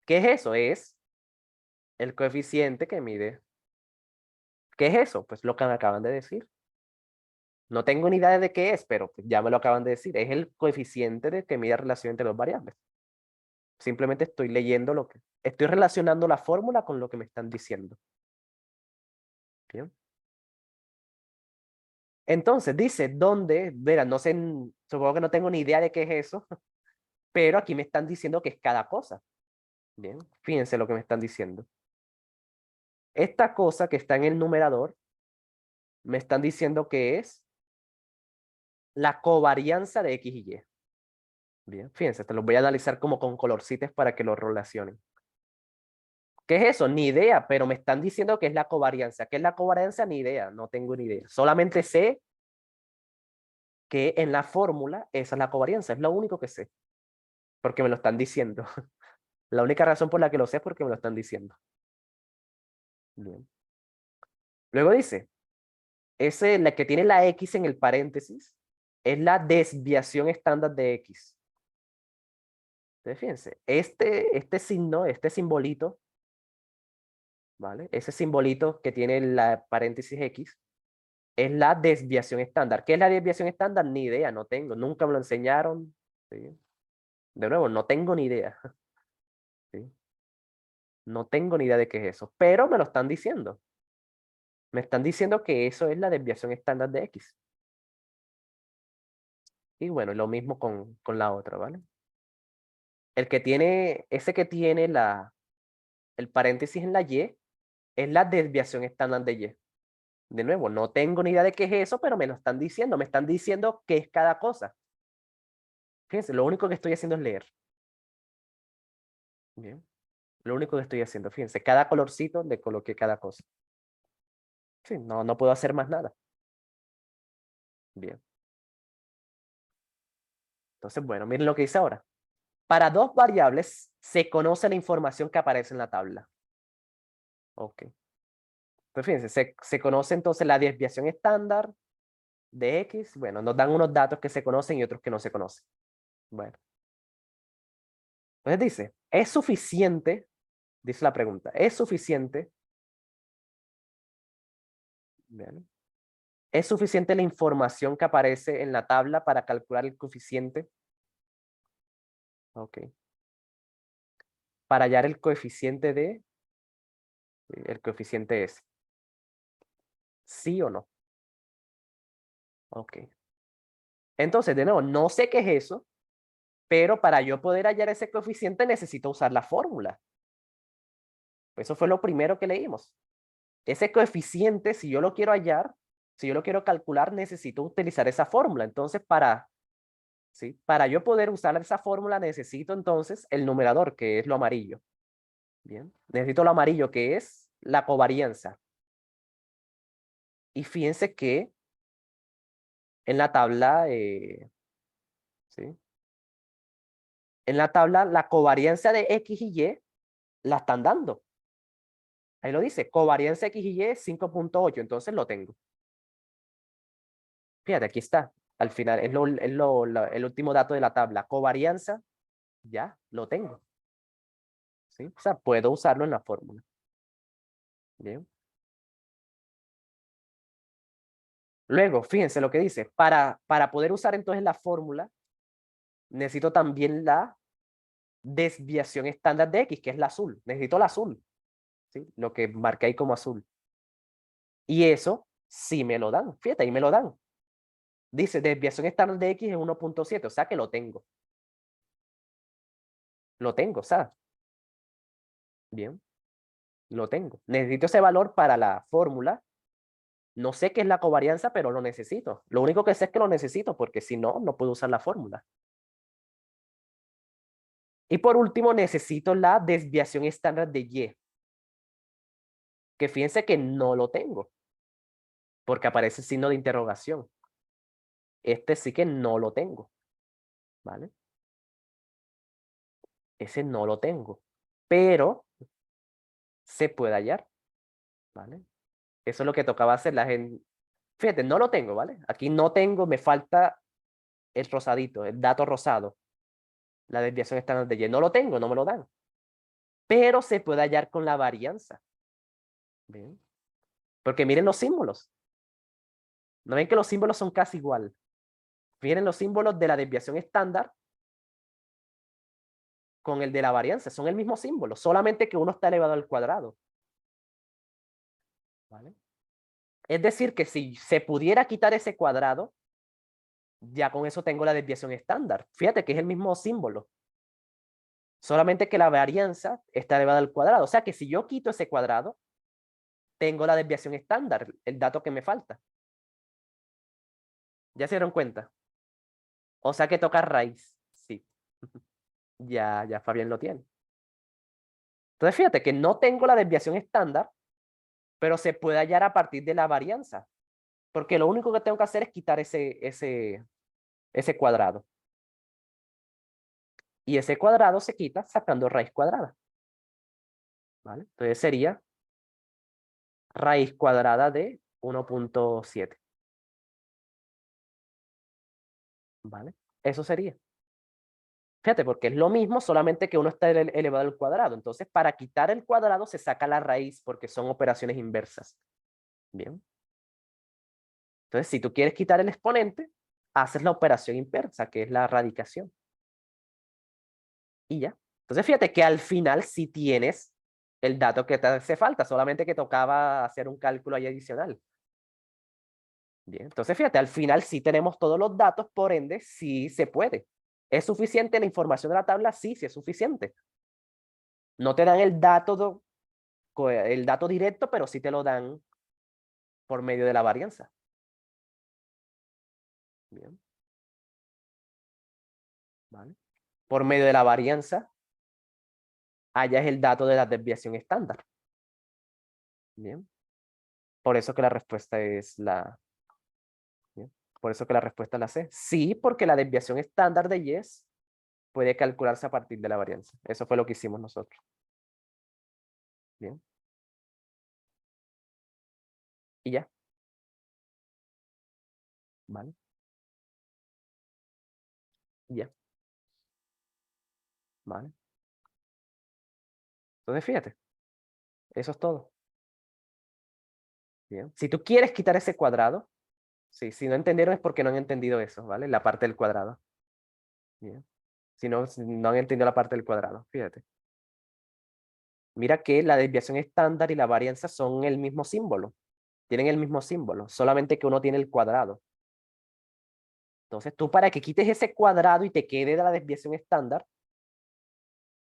¿Qué es eso? Es el coeficiente que mide. ¿Qué es eso? Pues lo que me acaban de decir. No tengo ni idea de qué es, pero pues ya me lo acaban de decir. Es el coeficiente de que mide la relación entre dos variables. Simplemente estoy leyendo lo que... Estoy relacionando la fórmula con lo que me están diciendo. Bien. Entonces dice, ¿dónde? Verá, no sé, supongo que no tengo ni idea de qué es eso, pero aquí me están diciendo que es cada cosa. Bien, fíjense lo que me están diciendo. Esta cosa que está en el numerador, me están diciendo que es la covarianza de X y Y. Bien, fíjense, te los voy a analizar como con colorcitos para que lo relacionen. ¿Qué es eso? Ni idea, pero me están diciendo que es la covarianza. ¿Qué es la covarianza? Ni idea, no tengo ni idea. Solamente sé que en la fórmula esa es la covarianza, es lo único que sé, porque me lo están diciendo. La única razón por la que lo sé es porque me lo están diciendo. Bien. Luego dice, la que tiene la X en el paréntesis es la desviación estándar de X. Entonces, fíjense, este signo, este simbolito, ¿vale? Ese simbolito que tiene la paréntesis X es la desviación estándar. ¿Qué es la desviación estándar? Ni idea, no tengo, nunca me lo enseñaron. ¿Sí? De nuevo, no tengo ni idea. ¿Sí? No tengo ni idea de qué es eso, pero me lo están diciendo. Me están diciendo que eso es la desviación estándar de X. Y bueno, lo mismo con la otra, ¿vale? Ese que tiene el paréntesis en la Y es la desviación estándar de Y. De nuevo, no tengo ni idea de qué es eso, pero me lo están diciendo. Me están diciendo qué es cada cosa. Fíjense, lo único que estoy haciendo es leer. Bien. Lo único que estoy haciendo, fíjense, cada colorcito le coloqué cada cosa. Sí, no puedo hacer más nada. Bien. Entonces, bueno, miren lo que dice ahora. Para dos variables se conoce la información que aparece en la tabla. Ok. Pues fíjense, se conoce entonces la desviación estándar de X. Bueno, nos dan unos datos que se conocen y otros que no se conocen. Bueno. Entonces dice, ¿es suficiente? Dice la pregunta, ¿es suficiente? Bien. ¿Es suficiente la información que aparece en la tabla para calcular el coeficiente? Ok. Para hallar el coeficiente el coeficiente S. ¿Sí o no? Ok. Entonces, de nuevo, no sé qué es eso, pero para yo poder hallar ese coeficiente necesito usar la fórmula. Eso fue lo primero que leímos. Ese coeficiente, si yo lo quiero hallar, si yo lo quiero calcular, necesito utilizar esa fórmula. Entonces, ¿sí? Para yo poder usar esa fórmula, necesito entonces el numerador, que es lo amarillo. Bien. Necesito lo amarillo, que es la covarianza. Y fíjense que en la tabla, ¿sí? En la tabla, la covarianza de X y Y la están dando. Ahí lo dice, covarianza X y Y 5.8, entonces lo tengo. Fíjate, aquí está. Al final, el último dato de la tabla. Covarianza, ya, lo tengo. ¿Sí? O sea, puedo usarlo en la fórmula. Bien. Luego, fíjense lo que dice. Para poder usar entonces la fórmula, necesito también la desviación estándar de X, que es la azul. Necesito la azul. ¿Sí? Lo que marqué ahí como azul. Y eso sí me lo dan. Fíjate, ahí me lo dan. Dice, desviación estándar de X es 1.7, o sea que lo tengo. Lo tengo, ¿sabes? Bien, lo tengo. Necesito ese valor para la fórmula. No sé qué es la covarianza, pero lo necesito. Lo único que sé es que lo necesito, porque si no, no puedo usar la fórmula. Y por último, necesito la desviación estándar de Y. Que fíjense que no lo tengo, porque aparece el signo de interrogación. Este sí que no lo tengo. ¿vale? Ese no lo tengo, pero se puede hallar, ¿vale? Eso es lo que tocaba hacer la gente. Fíjate, no lo tengo, ¿vale? Aquí no tengo, me falta el rosadito, el dato rosado. La desviación estándar de Y. No lo tengo, no me lo dan. Pero se puede hallar con la varianza. ¿Bien? Porque miren los símbolos. ¿No ven que los símbolos son casi igual? Miren los símbolos de la desviación estándar con el de la varianza. Son el mismo símbolo, solamente que uno está elevado al cuadrado. ¿Vale? Es decir, que si se pudiera quitar ese cuadrado, ya con eso tengo la desviación estándar. Fíjate que es el mismo símbolo. Solamente que la varianza está elevada al cuadrado. O sea que si yo quito ese cuadrado, tengo la desviación estándar, el dato que me falta. ¿Ya se dieron cuenta? O sea que toca raíz. Sí. Ya Fabián lo tiene. Entonces fíjate que no tengo la desviación estándar, pero se puede hallar a partir de la varianza. Porque lo único que tengo que hacer es quitar ese cuadrado. Y ese cuadrado se quita sacando raíz cuadrada. ¿Vale? Entonces sería raíz cuadrada de 1.7. ¿Vale? Eso sería. Fíjate, porque es lo mismo, solamente que uno está elevado al cuadrado. Entonces, para quitar el cuadrado se saca la raíz porque son operaciones inversas. Bien. Entonces, si tú quieres quitar el exponente, haces la operación inversa, que es la radicación. Y ya. Entonces, fíjate que al final sí tienes el dato que te hace falta, solamente que tocaba hacer un cálculo ahí adicional. Bien, entonces fíjate, al final sí tenemos todos los datos, por ende, sí se puede. ¿Es suficiente la información de la tabla? Sí, sí es suficiente. No te dan el dato directo, pero sí te lo dan por medio de la varianza. Bien, ¿vale? Por medio de la varianza, allá es el dato de la desviación estándar. Bien. Por eso que la respuesta es la... Bien. Por eso que la respuesta es la C. Sí, porque la desviación estándar de Yes puede calcularse a partir de la varianza. Eso fue lo que hicimos nosotros. Bien. Y ya. ¿Vale? Y ya. ¿Vale? Entonces, fíjate, eso es todo. Bien. Si tú quieres quitar ese cuadrado, sí, si no entendieron es porque no han entendido eso, ¿vale? La parte del cuadrado. Bien. Si no han entendido la parte del cuadrado, fíjate. Mira que la desviación estándar y la varianza son el mismo símbolo. Tienen el mismo símbolo, solamente que uno tiene el cuadrado. Entonces, tú para que quites ese cuadrado y te quede de la desviación estándar,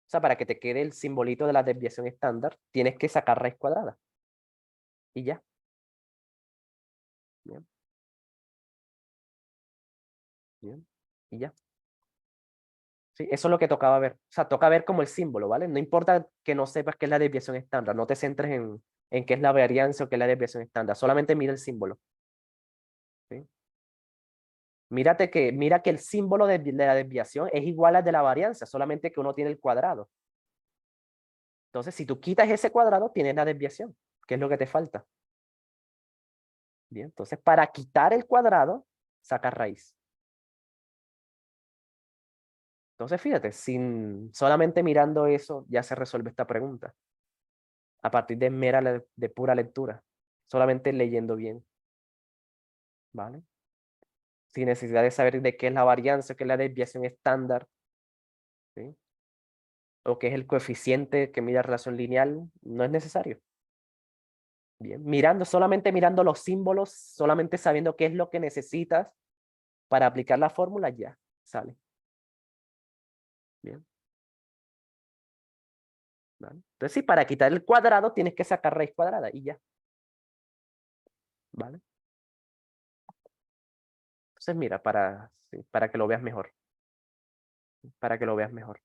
o sea, para que te quede el simbolito de la desviación estándar, tienes que sacar raíz cuadrada. Y ya. Bien. Bien. Y ya. Sí, eso es lo que tocaba ver. O sea, toca ver como el símbolo, ¿vale? No importa que no sepas qué es la desviación estándar, no te centres en qué es la varianza o qué es la desviación estándar, solamente mira el símbolo. ¿Sí? Mira que el símbolo de la desviación es igual al de la varianza, solamente que uno tiene el cuadrado. Entonces, si tú quitas ese cuadrado, tienes la desviación, que es lo que te falta. Bien, entonces para quitar el cuadrado, sacas raíz. Entonces, fíjate, solamente mirando eso, ya se resuelve esta pregunta. A partir de pura lectura, solamente leyendo bien. ¿Vale? Sin necesidad de saber de qué es la varianza, qué es la desviación estándar, ¿sí? O qué es el coeficiente que mide relación lineal, no es necesario. Bien, solamente mirando los símbolos, solamente sabiendo qué es lo que necesitas para aplicar la fórmula, ya sale. Bien, ¿vale? Entonces, sí, para quitar el cuadrado tienes que sacar raíz cuadrada y ya. ¿Vale? Entonces, mira, sí, para que lo veas mejor. Para que lo veas mejor.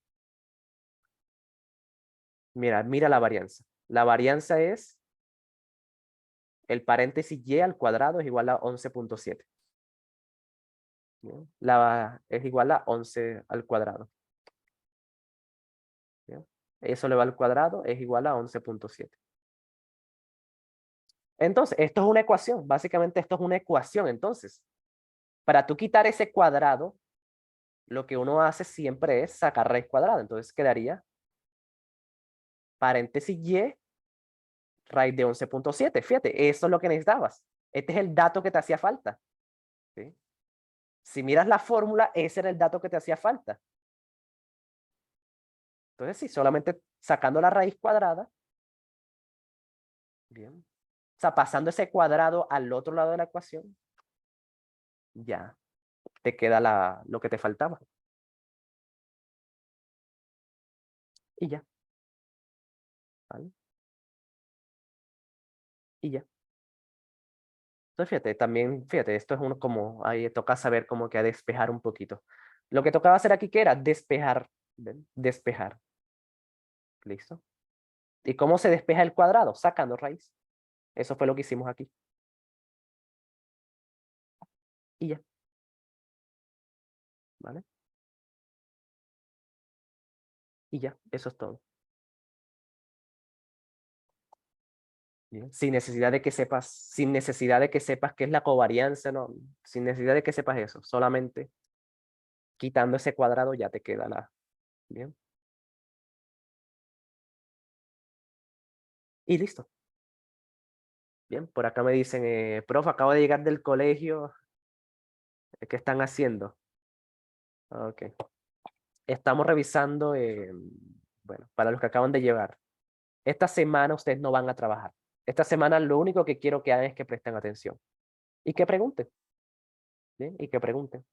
Mira la varianza. La varianza es el paréntesis y al cuadrado es igual a 11.7. ¿bien? Es igual a 11 al cuadrado. ¿Bien? Eso elevado al cuadrado es igual a 11.7. Entonces, esto es una ecuación. Básicamente, esto es una ecuación. Entonces, para tú quitar ese cuadrado, lo que uno hace siempre es sacar raíz cuadrada. Entonces, quedaría paréntesis y raíz de 11.7. Fíjate, eso es lo que necesitabas. Este es el dato que te hacía falta. ¿Sí? Si miras la fórmula, ese era el dato que te hacía falta. Entonces, sí, solamente sacando la raíz cuadrada. Bien. O sea, pasando ese cuadrado al otro lado de la ecuación, ya te queda lo que te faltaba. Y ya. ¿Vale? Y ya. Entonces, fíjate, también, fíjate, esto es uno como, ahí toca saber como que a despejar un poquito. Lo que tocaba hacer aquí, ¿qué era? Despejar. ¿Ven? Despejar. ¿Listo? ¿Y cómo se despeja el cuadrado? Sacando raíz. Eso fue lo que hicimos aquí. Y ya. ¿Vale? Y ya. Eso es todo. Bien. Sin necesidad de que sepas, sin necesidad de que sepas qué es la covarianza, no. Sin necesidad de que sepas eso. Solamente quitando ese cuadrado ya te queda la. Bien. Y listo. Bien. Por acá me dicen, profe, acabo de llegar del colegio. ¿Qué están haciendo? Ok. Estamos revisando, bueno, para los que acaban de llegar. Esta semana ustedes no van a trabajar. Esta semana lo único que quiero que hagan es que presten atención. Y que pregunten. ¿Bien? Y que pregunten.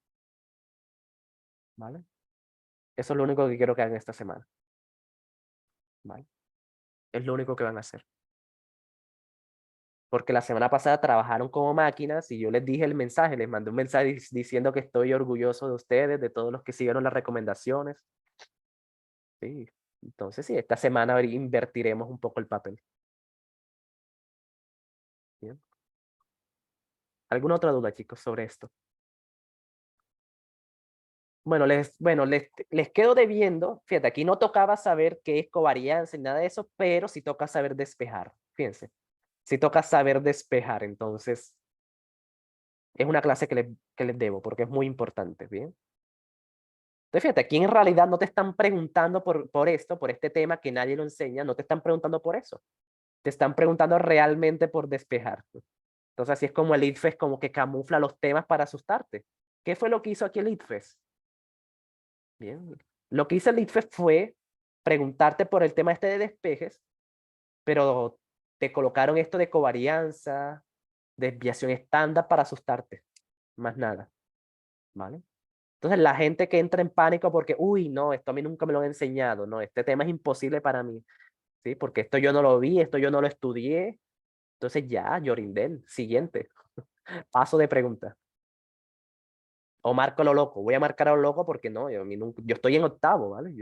¿Vale? Eso es lo único que quiero que hagan esta semana. ¿Vale? Es lo único que van a hacer. Porque la semana pasada trabajaron como máquinas y yo les dije el mensaje, les mandé un mensaje diciendo que estoy orgulloso de ustedes, de todos los que siguieron las recomendaciones. Sí. Entonces, sí, esta semana invertiremos un poco el papel. ¿Bien? ¿Alguna otra duda, chicos, sobre esto? Bueno, les quedo debiendo. Fíjate, aquí no tocaba saber qué es covarianza ni nada de eso, pero sí toca saber despejar. Fíjense, sí toca saber despejar. Entonces, es una clase que les debo porque es muy importante. Bien. Entonces, fíjate, aquí en realidad no te están preguntando por esto, por este tema que nadie lo enseña, no te están preguntando por eso. Te están preguntando realmente por despejar. Entonces, así es como el ITFES como que camufla los temas para asustarte. ¿Qué fue lo que hizo aquí el ITFES? Bien. Lo que hizo el ITFES fue preguntarte por el tema este de despejes, pero te colocaron esto de covarianza, desviación estándar para asustarte. Más nada. ¿Vale? Entonces la gente que entra en pánico porque, uy, no, esto a mí nunca me lo han enseñado, no, este tema es imposible para mí, ¿sí? Porque esto yo no lo vi, esto yo no lo estudié. Entonces ya, Yorindel, siguiente, paso de pregunta. O marco lo loco, voy a marcar a lo loco porque no, yo, a mí nunca, yo estoy en octavo, ¿vale?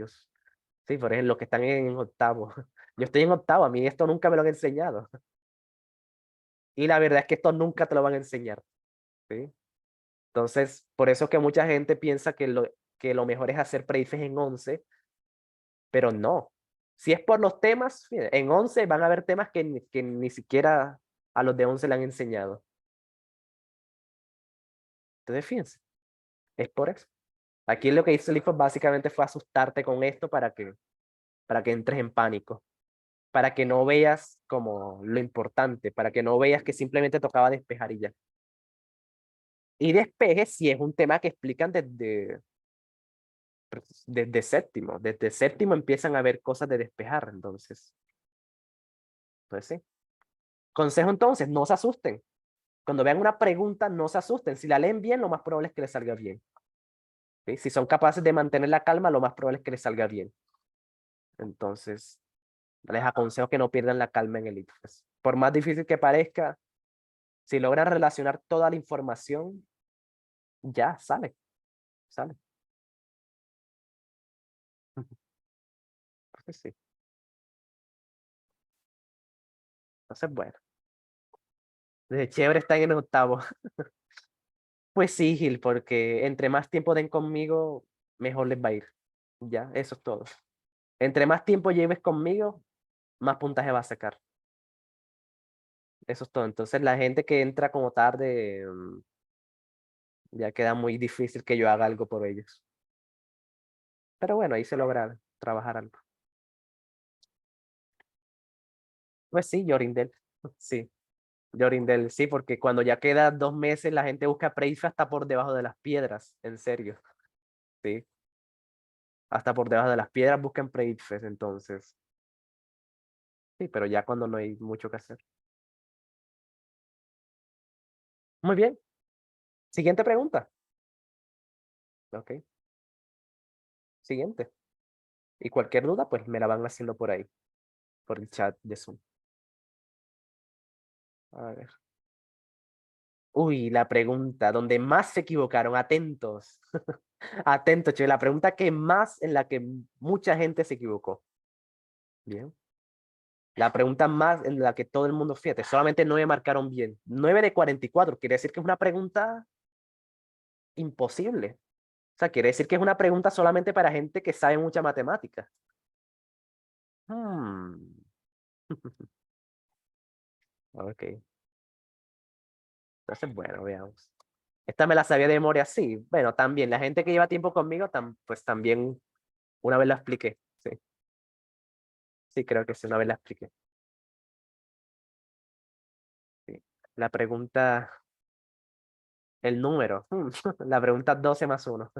Sí, por ejemplo, los que están en octavo. Yo estoy en octavo, a mí esto nunca me lo han enseñado. Y la verdad es que esto nunca te lo van a enseñar, ¿sí? Entonces, por eso que mucha gente piensa que lo mejor es hacer pre-IFES en 11, pero no. Si es por los temas, fíjate, en 11 van a haber temas que ni siquiera a los de 11 le han enseñado. Entonces, fíjense, es por eso. Aquí lo que hizo el IFES básicamente fue asustarte con esto para que entres en pánico, para que no veas como lo importante, para que no veas que simplemente tocaba despejar y ya. Y despeje si es un tema que explican desde séptimo. Desde séptimo empiezan a ver cosas de despejar, entonces, pues sí. Consejo entonces, no se asusten. Cuando vean una pregunta, no se asusten. Si la leen bien, lo más probable es que les salga bien. ¿Sí? Si son capaces de mantener la calma, lo más probable es que les salga bien. Entonces, les aconsejo que no pierdan la calma en el ITFES. Por más difícil que parezca, si logran relacionar toda la información, ya sale, sale. Entonces, sí. Entonces, bueno, desde chévere están en el octavo. Pues sí, Gil, porque entre más tiempo den conmigo, mejor les va a ir. Ya, eso es todo. Entre más tiempo lleves conmigo, más puntaje va a sacar. Eso es todo. Entonces, la gente que entra como tarde, ya queda muy difícil que yo haga algo por ellos. Pero bueno, ahí se logra trabajar algo. Pues sí, Yorindel. Sí, Yorindel, sí, porque cuando ya queda 2 meses, la gente busca Preife hasta por debajo de las piedras. En serio. Sí, hasta por debajo de las piedras buscan Preifes, entonces. Sí, pero ya cuando no hay mucho que hacer. Muy bien. Siguiente pregunta. Ok, siguiente. Y cualquier duda, pues me la van haciendo por ahí, por el chat de Zoom. A ver. Uy, la pregunta donde más se equivocaron. Atentos. Atentos, che. La pregunta que más en la que mucha gente se equivocó. Bien. La pregunta más en la que todo el mundo, fíjate, solamente 9 marcaron bien. 9 de 44. Quiere decir que es una pregunta imposible. O sea, quiere decir que es una pregunta solamente para gente que sabe mucha matemática. Hmm. Ok. Entonces, bueno, veamos. Esta me la sabía de memoria, sí. Bueno, también la gente que lleva tiempo conmigo, pues también una vez la expliqué. Sí, sí, creo que sí, una vez la expliqué. Sí. La pregunta, el número. La pregunta 12 más uno.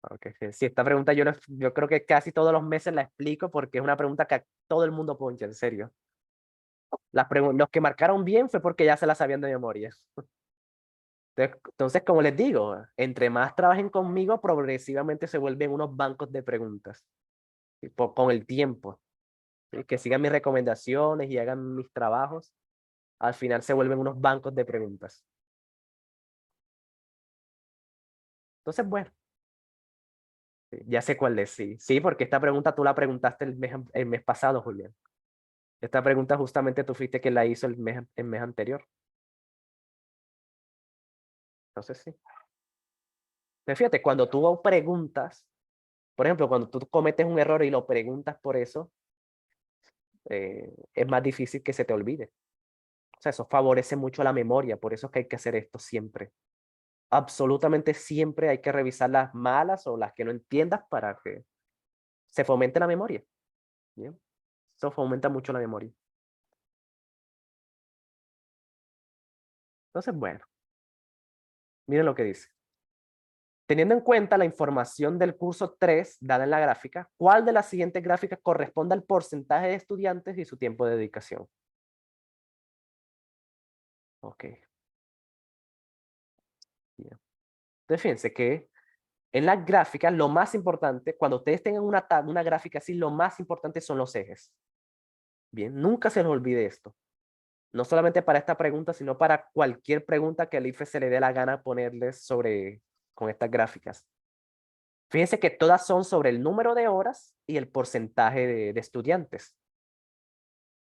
Okay, sí, sí, esta pregunta yo creo que casi todos los meses la explico porque es una pregunta que a todo el mundo poncha, en serio. Los que marcaron bien fue porque ya se la sabían de memoria. Entonces, como les digo, entre más trabajen conmigo, progresivamente se vuelven unos bancos de preguntas. ¿Sí? Con el tiempo. ¿Sí? Que sigan mis recomendaciones y hagan mis trabajos, al final se vuelven unos bancos de preguntas. Entonces, bueno, sí, ya sé cuál es, sí. Sí, porque esta pregunta tú la preguntaste el mes pasado, Julián. Esta pregunta justamente tú fuiste quien la hizo el mes anterior. Entonces, sí. Pero fíjate, cuando tú preguntas, por ejemplo, cuando tú cometes un error y lo preguntas por eso, es más difícil que se te olvide. O sea, eso favorece mucho la memoria, por eso es que hay que hacer esto siempre. Absolutamente siempre hay que revisar las malas o las que no entiendas para que se fomente la memoria. ¿Bien? Eso fomenta mucho la memoria. Entonces, bueno, miren lo que dice. Teniendo en cuenta la información del curso 3 dada en la gráfica, ¿cuál de las siguientes gráficas corresponde al porcentaje de estudiantes y su tiempo de dedicación? Ok, bien. Entonces, fíjense que en las gráficas lo más importante, cuando ustedes tengan una gráfica así, lo más importante son los ejes. Bien, nunca se les olvide esto. No solamente para esta pregunta, sino para cualquier pregunta que el IFE se le dé la gana ponerles con estas gráficas. Fíjense que todas son sobre el número de horas y el porcentaje de estudiantes.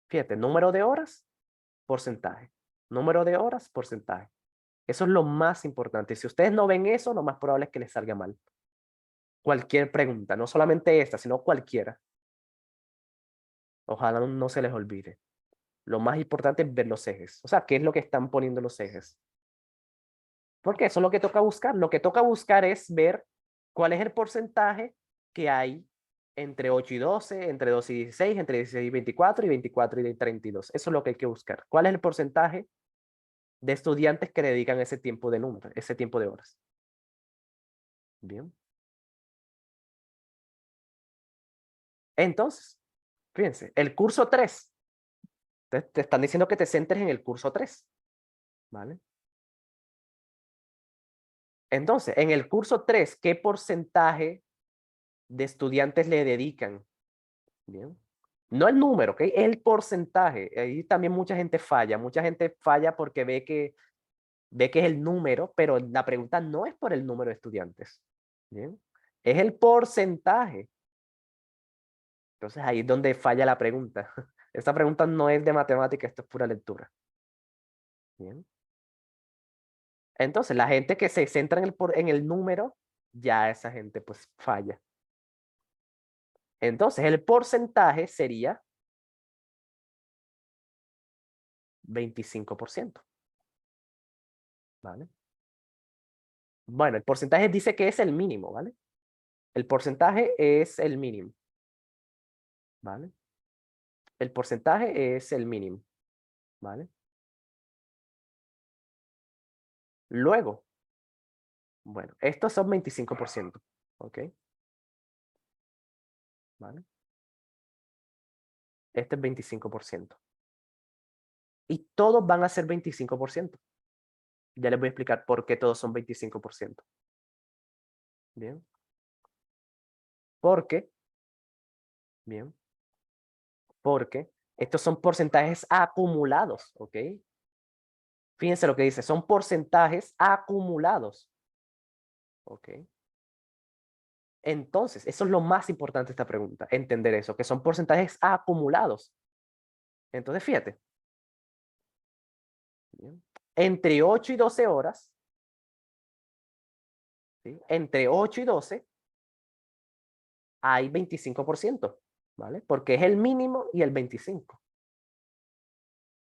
Fíjate, número de horas, porcentaje. Número de horas, porcentaje. Eso es lo más importante. Si ustedes no ven eso, lo más probable es que les salga mal. Cualquier pregunta, no solamente esta, sino cualquiera. Ojalá no se les olvide. Lo más importante es ver los ejes. O sea, ¿qué es lo que están poniendo los ejes? Porque eso es lo que toca buscar. Lo que toca buscar es ver cuál es el porcentaje que hay entre 8 y 12, entre 12 y 16, entre 16 y 24 y 24 y 32. Eso es lo que hay que buscar. ¿Cuál es el porcentaje de estudiantes que dedican ese tiempo de número, ese tiempo de horas? Bien. Entonces, fíjense, el curso 3. Te están diciendo que te centres en el curso 3. ¿Vale? Entonces, en el curso 3, ¿qué porcentaje de estudiantes le dedican? Bien. No el número, ¿ok? El porcentaje. Ahí también mucha gente falla. Mucha gente falla porque ve que es el número, pero la pregunta no es por el número de estudiantes. Bien. Es el porcentaje. Entonces ahí es donde falla la pregunta. Esta pregunta no es de matemática, esto es pura lectura. Bien. Entonces, la gente que se centra en el número, ya esa gente pues falla. Entonces, el porcentaje sería 25%. ¿Vale? Bueno, el porcentaje dice que es el mínimo, ¿vale? El porcentaje es el mínimo. ¿Vale? El porcentaje es el mínimo. ¿Vale? Luego, bueno, estos son 25%. ¿Ok? ¿Vale? Este es 25%. Y todos van a ser 25%. Ya les voy a explicar por qué todos son 25%. Bien. Porque, bien, porque estos son porcentajes acumulados, ¿ok? Fíjense lo que dice, son porcentajes acumulados, ¿ok? Entonces, eso es lo más importante de esta pregunta, entender eso, que son porcentajes acumulados. Entonces, fíjate, bien, entre 8 y 12 horas, ¿sí? Entre 8 y 12 hay 25%, ¿vale? Porque es el mínimo y el 25.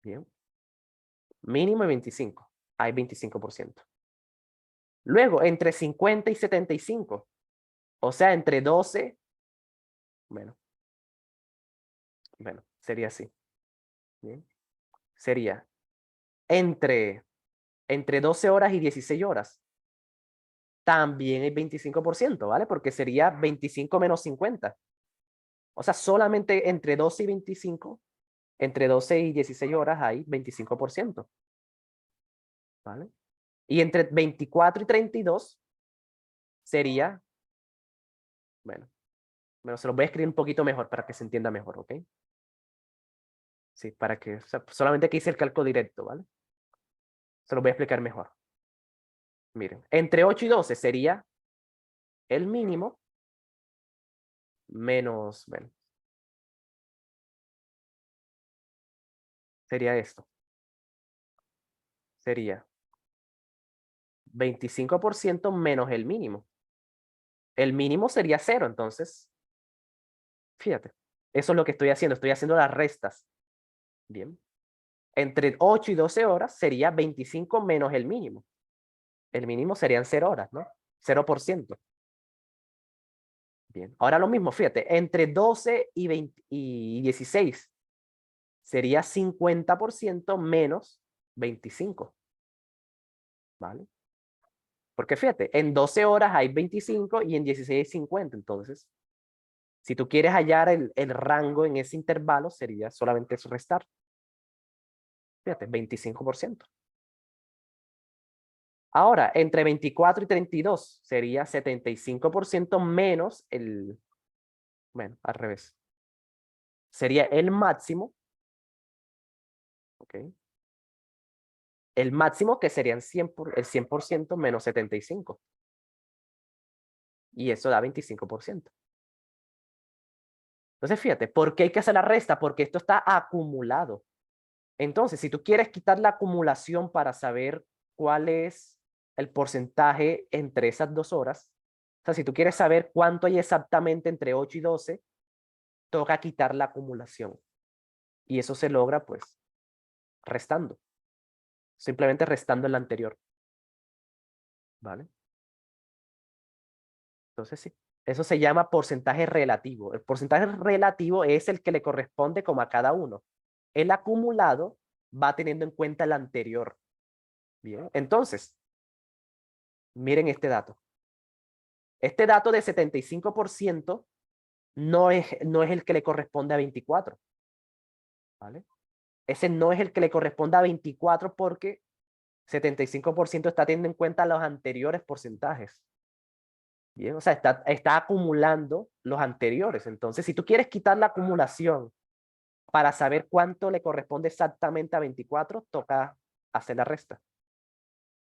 Bien. Mínimo y 25. Hay 25%. Luego, entre 50 y 75. O sea, entre 12. Bueno, sería así. Bien. Sería entre 12 horas y 16 horas. También hay 25%, ¿vale? Porque sería 25 menos 50. O sea, solamente entre 12 y 25, entre 12 y 16 horas hay 25%. ¿Vale? Y entre 24 y 32 sería, bueno, se los voy a escribir un poquito mejor para que se entienda mejor, ¿ok? Sí, para que, o sea, solamente que hice el cálculo directo, ¿vale? Se los voy a explicar mejor. Miren, entre 8 y 12 sería el mínimo menos, bueno, sería esto. Sería 25% menos el mínimo. El mínimo sería 0, entonces, fíjate, eso es lo que estoy haciendo las restas. Bien. Entre 8 y 12 horas sería 25 menos el mínimo. El mínimo serían 0 horas, ¿no? 0%. Bien. Ahora lo mismo, fíjate, entre 12 y 16 sería 50% menos 25. ¿Vale? Porque fíjate, en 12 horas hay 25 y en 16 hay 50. Entonces, si tú quieres hallar el rango en ese intervalo, sería solamente eso restar. Fíjate, 25%. Ahora, entre 24 y 32 sería 75% menos el, bueno, al revés. Sería el máximo, ¿ok? El máximo que serían el 100% menos 75. Y eso da 25%. Entonces, fíjate, ¿por qué hay que hacer la resta? Porque esto está acumulado. Entonces, si tú quieres quitar la acumulación para saber cuál es el porcentaje entre esas 2 horas, o sea, si tú quieres saber cuánto hay exactamente entre 8 y 12, toca quitar la acumulación. Y eso se logra, pues, restando. Simplemente restando el anterior. ¿Vale? Entonces, sí. Eso se llama porcentaje relativo. El porcentaje relativo es el que le corresponde como a cada uno. El acumulado va teniendo en cuenta el anterior. Bien, entonces, miren este dato. Este dato de 75% no es el que le corresponde a 24. ¿Vale? Ese no es el que le corresponde a 24 porque 75% está teniendo en cuenta los anteriores porcentajes. Bien, o sea, está acumulando los anteriores. Entonces, si tú quieres quitar la acumulación para saber cuánto le corresponde exactamente a 24, toca hacer la resta.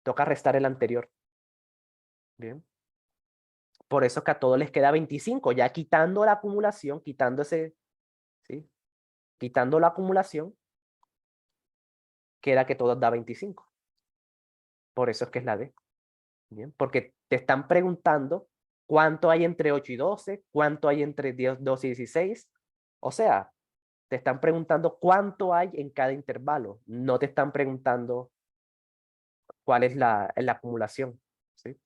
Toca restar el anterior. Bien. Por eso que a todos les queda 25, ya quitando la acumulación, ¿sí? Quitando la acumulación, queda que todos da 25. Por eso es que es la D. Bien, porque te están preguntando cuánto hay entre 8 y 12, cuánto hay entre 12 y 16. O sea, te están preguntando cuánto hay en cada intervalo. No te están preguntando cuál es la acumulación. ¿Sí?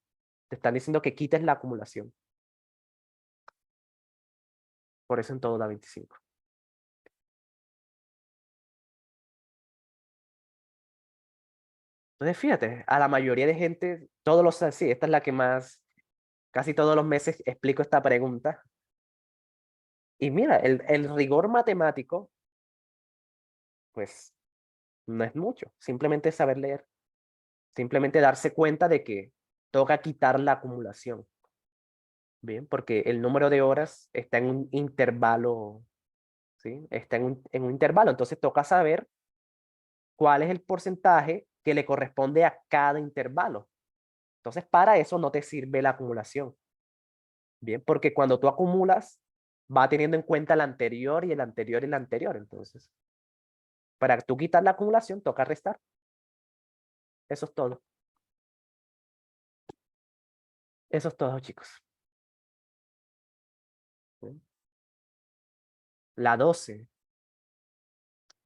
Te están diciendo que quites la acumulación. Por eso en todo da 25. Entonces, fíjate, a la mayoría de gente, todos los, sí, esta es la que más, casi todos los meses explico esta pregunta. Y mira, el rigor matemático, pues, no es mucho. Simplemente saber leer. Simplemente darse cuenta de que toca quitar la acumulación. Bien, porque el número de horas está en un intervalo, ¿sí? Está en un intervalo. Entonces toca saber cuál es el porcentaje que le corresponde a cada intervalo. Entonces, para eso no te sirve la acumulación. Bien, porque cuando tú acumulas, va teniendo en cuenta el anterior y el anterior y el anterior. Entonces, para tú quitar la acumulación, toca restar. Eso es todo. Eso es todo, chicos. Bien. La 12.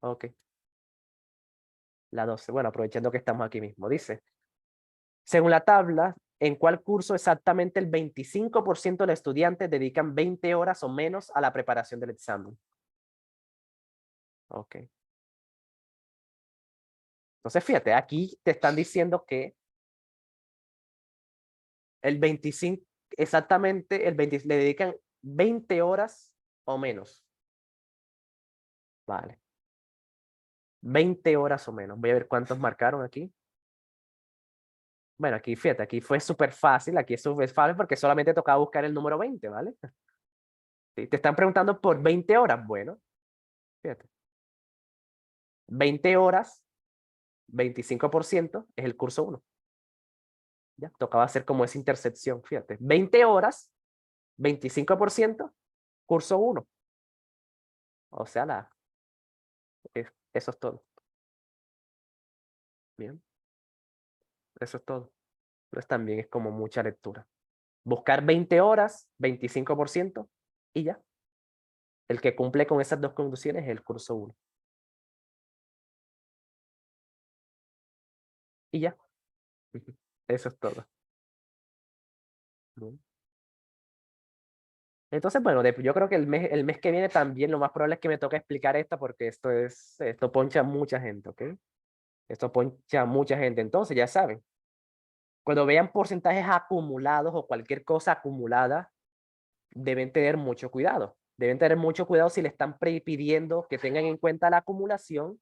Ok. La 12. Bueno, aprovechando que estamos aquí mismo. Dice, según la tabla, ¿en cuál curso exactamente el 25% de los estudiantes dedican 20 horas o menos a la preparación del examen? Ok. Entonces, fíjate, aquí te están diciendo que el 25, exactamente el 20, le dedican 20 horas o menos. Vale. 20 horas o menos. Voy a ver cuántos marcaron aquí. Bueno, aquí, fíjate, aquí fue súper fácil. Aquí es súper fácil porque solamente tocaba buscar el número 20, ¿vale? Sí, te están preguntando por 20 horas. Bueno, fíjate. 20 horas, 25% es el curso 1. Ya, tocaba hacer como esa intersección, fíjate. 20 horas, 25%, curso 1. O sea, eso es todo. Bien, eso es todo. Entonces también es como mucha lectura. Buscar 20 horas, 25% y ya. El que cumple con esas dos condiciones es el curso 1. Y ya. Eso es todo. Bien. Entonces, bueno, yo creo que el mes que viene también lo más probable es que me toque explicar esta porque esto poncha a mucha gente, ¿ok? Esto poncha a mucha gente. Entonces, ya saben, cuando vean porcentajes acumulados o cualquier cosa acumulada, deben tener mucho cuidado. Deben tener mucho cuidado si le están pidiendo que tengan en cuenta la acumulación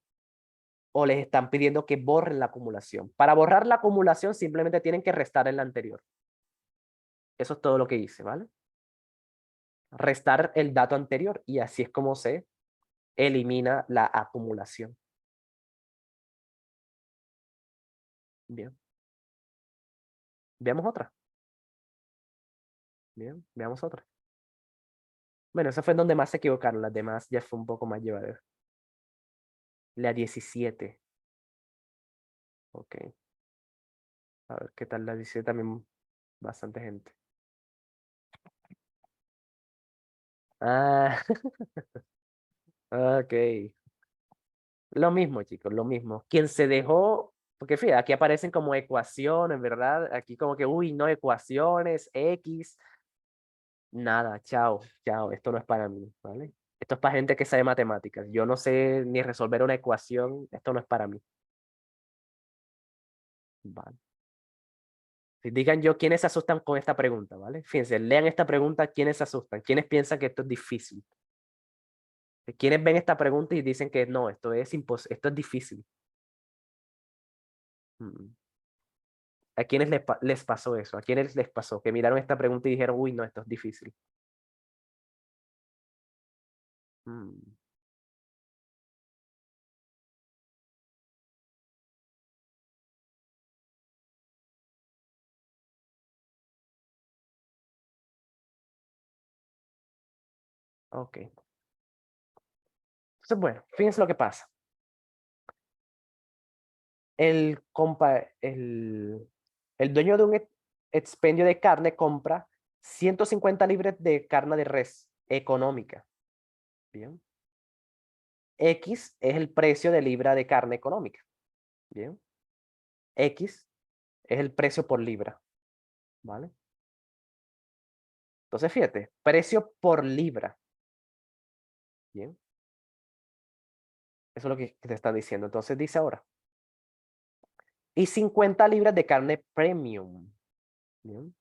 o les están pidiendo que borren la acumulación. Para borrar la acumulación simplemente tienen que restar en la anterior. Eso es todo lo que hice, ¿vale? Restar el dato anterior y así es como se elimina la acumulación. Bien. Veamos otra. Bien, veamos otra. Bueno, esa fue donde más se equivocaron. Las demás ya fue un poco más llevadero. La 17. Ok. A ver qué tal la 17 también. Bastante gente. Ah, ok. Lo mismo, chicos, lo mismo. Quien se dejó, porque fíjate, aquí aparecen como ecuaciones, ¿verdad? Aquí como que, uy, no, ecuaciones, X. Nada, chao, chao, esto no es para mí, ¿vale? Esto es para gente que sabe matemáticas. Yo no sé ni resolver una ecuación, esto no es para mí. Vale. Digan yo quiénes se asustan con esta pregunta, ¿vale? Fíjense, lean esta pregunta, quiénes se asustan, quiénes piensan que esto es difícil. ¿Quiénes ven esta pregunta y dicen que no, esto es difícil? Mm. ¿A quiénes les pasó eso? ¿A quiénes les pasó? Que miraron esta pregunta y dijeron, uy, no, esto es difícil. Mm, ok. Entonces, bueno, fíjense lo que pasa. el dueño de un expendio de carne compra 150 libras de carne de res económica. Bien. X es el precio de libra de carne económica. Bien. X es el precio por libra. ¿Vale? Entonces, fíjate, precio por libra. Bien. Eso es lo que te están diciendo. Entonces dice ahora. Y 50 libras de carne premium. Bien.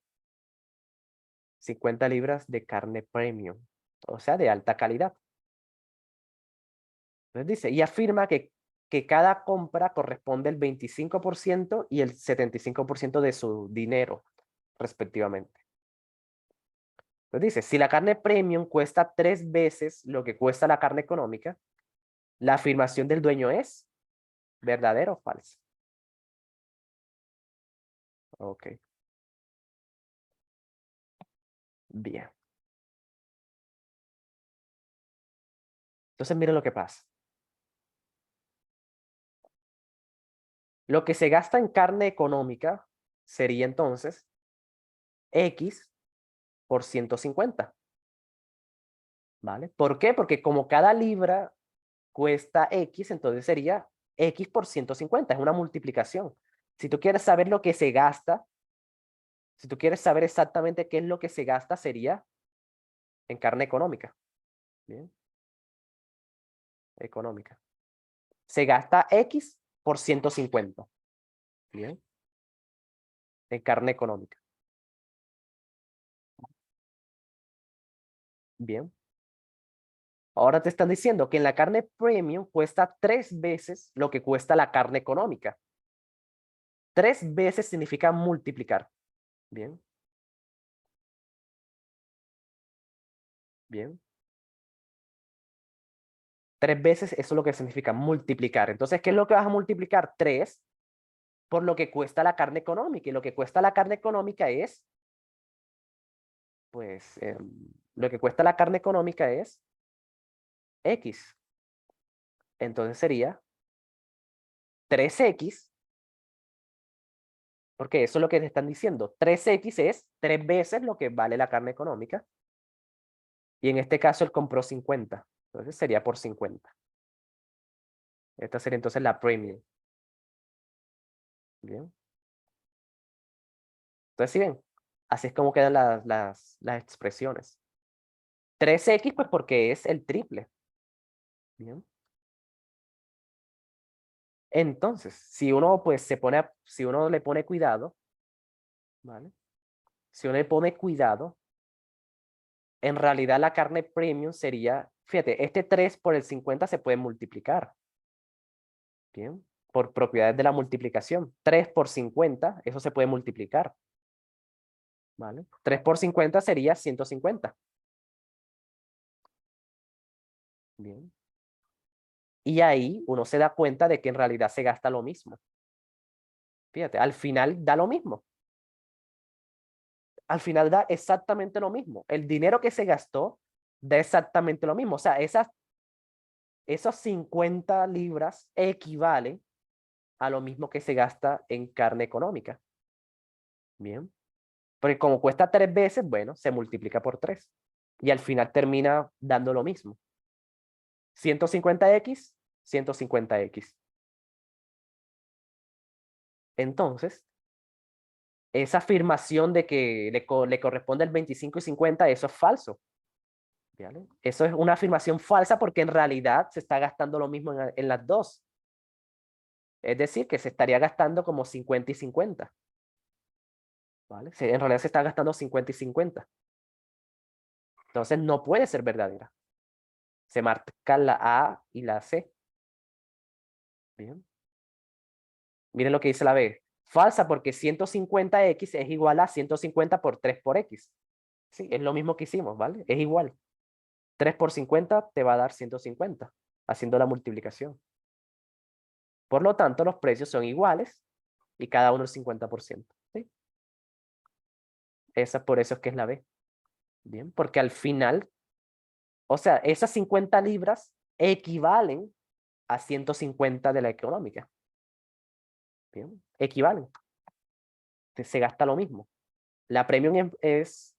50 libras de carne premium. O sea, de alta calidad. Entonces dice, y afirma que cada compra corresponde el 25% y el 75% de su dinero, respectivamente. Entonces dice, si la carne premium cuesta 3 veces lo que cuesta la carne económica, la afirmación del dueño es verdadera o falsa. Ok. Bien. Entonces miren lo que pasa. Lo que se gasta en carne económica sería entonces X por 150. ¿Vale? ¿Por qué? Porque como cada libra cuesta X, entonces sería X por 150. Es una multiplicación. Si tú quieres saber lo que se gasta, si tú quieres saber exactamente qué es lo que se gasta, sería en carne económica. Bien. Económica. Se gasta X por 150. Bien. En carne económica. Bien. Ahora te están diciendo que en la carne premium cuesta 3 veces lo que cuesta la carne económica. 3 veces significa multiplicar. Bien. Bien. 3 veces, eso es lo que significa multiplicar. Entonces, ¿qué es lo que vas a multiplicar? 3 por lo que cuesta la carne económica. Y lo que cuesta la carne económica es, pues, lo que cuesta la carne económica es X. Entonces sería 3X, porque eso es lo que te están diciendo. 3X es 3 veces lo que vale la carne económica. Y en este caso él compró 50. Entonces sería por 50. Esta sería entonces la premium. Bien. Entonces, ¿sí ven? Así es como quedan las expresiones. 3X, pues porque es el triple. Bien. Entonces, si uno pues si uno le pone cuidado, ¿vale? Si uno le pone cuidado, en realidad la carne premium sería, fíjate, este 3 por el 50 se puede multiplicar. Bien. Por propiedades de la multiplicación. 3 por 50, eso se puede multiplicar. ¿Vale? 3 por 50 sería 150. Bien. Y ahí uno se da cuenta de que en realidad se gasta lo mismo. Fíjate, al final da lo mismo. Al final da exactamente lo mismo. El dinero que se gastó da exactamente lo mismo. O sea, esos 50 libras equivalen a lo mismo que se gasta en carne económica. Bien. Porque como cuesta 3 veces, bueno, se multiplica por 3. Y al final termina dando lo mismo. 150X, 150X. Entonces, esa afirmación de que le corresponde el 25 y 50, eso es falso. ¿Vale? Eso es una afirmación falsa porque en realidad se está gastando lo mismo en las dos. Es decir, que se estaría gastando como 50 y 50. ¿Vale? En realidad se está gastando 50 y 50. Entonces no puede ser verdadera. Se marca la A y la C. Bien. Miren lo que dice la B. Falsa porque 150X es igual a 150 por 3 por X. Sí, es lo mismo que hicimos, ¿vale? Es igual. 3 por 50 te va a dar 150, haciendo la multiplicación. Por lo tanto, los precios son iguales y cada uno el 50%. ¿Sí? Por eso es que es la B. Bien, porque al final, o sea, esas 50 libras equivalen a 150 de la económica. Bien, equivalen. Se gasta lo mismo. La premium es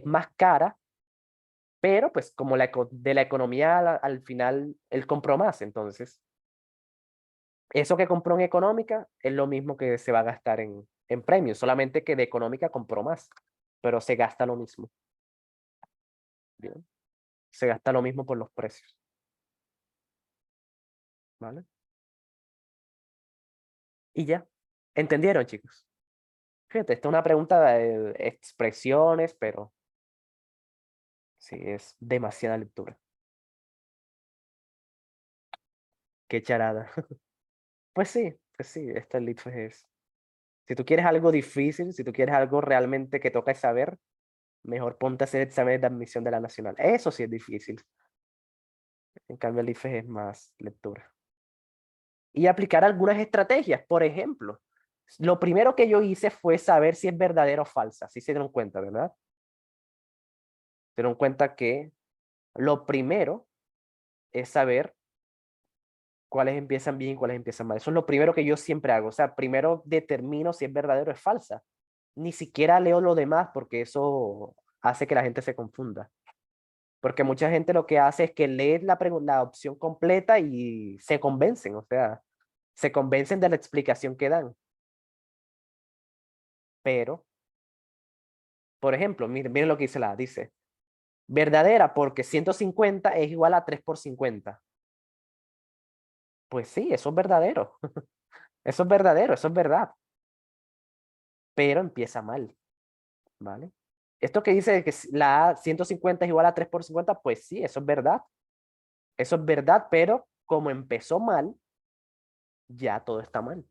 más cara, pero pues como de la economía al final él compró más, entonces eso que compró en económica es lo mismo que se va a gastar en premium, solamente que de económica compró más, pero se gasta lo mismo. Bien, se gasta lo mismo por los precios. ¿Vale? Y ya. ¿Entendieron, chicos? Fíjate, esta es una pregunta de expresiones, pero sí, es demasiada lectura. Qué charada. Pues sí, esta Litfes es. Si tú quieres algo difícil, si tú quieres algo realmente que toca saber, mejor ponte a hacer exámenes de admisión de la nacional. Eso sí es difícil. En cambio, el IFES es más lectura. Y aplicar algunas estrategias. Por ejemplo, lo primero que yo hice fue saber si es verdadera o falsa. Así se dieron cuenta, ¿verdad? Se dieron cuenta que lo primero es saber cuáles empiezan bien y cuáles empiezan mal. Eso es lo primero que yo siempre hago. O sea, primero determino si es verdadero o es falsa. Ni siquiera leo lo demás porque eso hace que la gente se confunda. Porque mucha gente lo que hace es que lee la opción completa y se convencen, o sea, se convencen de la explicación que dan. Pero, por ejemplo, miren lo que dice dice, verdadera porque 150 es igual a 3 por 50. Pues sí, eso es verdadero. Eso es verdadero, eso es verdad. Pero empieza mal, ¿vale? Esto que dice que la A 150 es igual a 3 por 50, pues sí, eso es verdad. Eso es verdad, pero como empezó mal, ya todo está mal.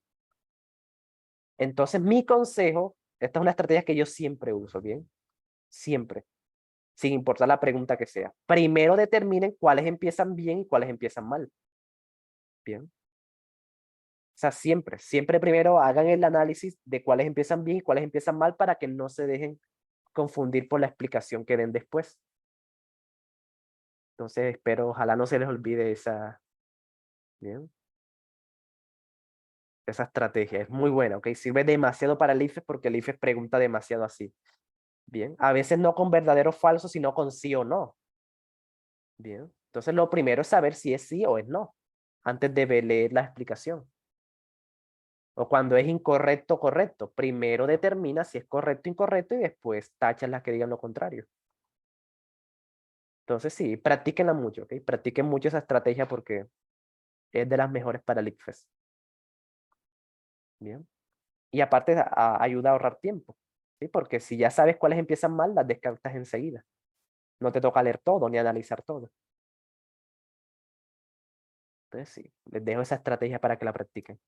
Entonces, mi consejo, esta es una estrategia que yo siempre uso, ¿bien? Siempre, sin importar la pregunta que sea. Primero determinen cuáles empiezan bien y cuáles empiezan mal, ¿bien? O sea, siempre primero hagan el análisis de cuáles empiezan bien y cuáles empiezan mal para que no se dejen confundir por la explicación que den después. Entonces, espero, ojalá no se les olvide ¿bien? Esa estrategia. Es muy buena, ¿ok? Sirve demasiado para el IFES porque el IFES pregunta demasiado así. Bien, a veces no con verdadero o falso, sino con sí o no. Bien, entonces lo primero es saber si es sí o es no, antes de leer la explicación. O cuando es incorrecto, correcto. Primero determina si es correcto o incorrecto y después tachas las que digan lo contrario. Entonces sí, practíquenla mucho, ¿ok? Practiquen mucho esa estrategia porque es de las mejores para el ICFES. Bien. Y aparte ayuda a ahorrar tiempo, ¿sí? Porque si ya sabes cuáles empiezan mal, las descartas enseguida. No te toca leer todo ni analizar todo. Entonces sí, les dejo esa estrategia para que la practiquen.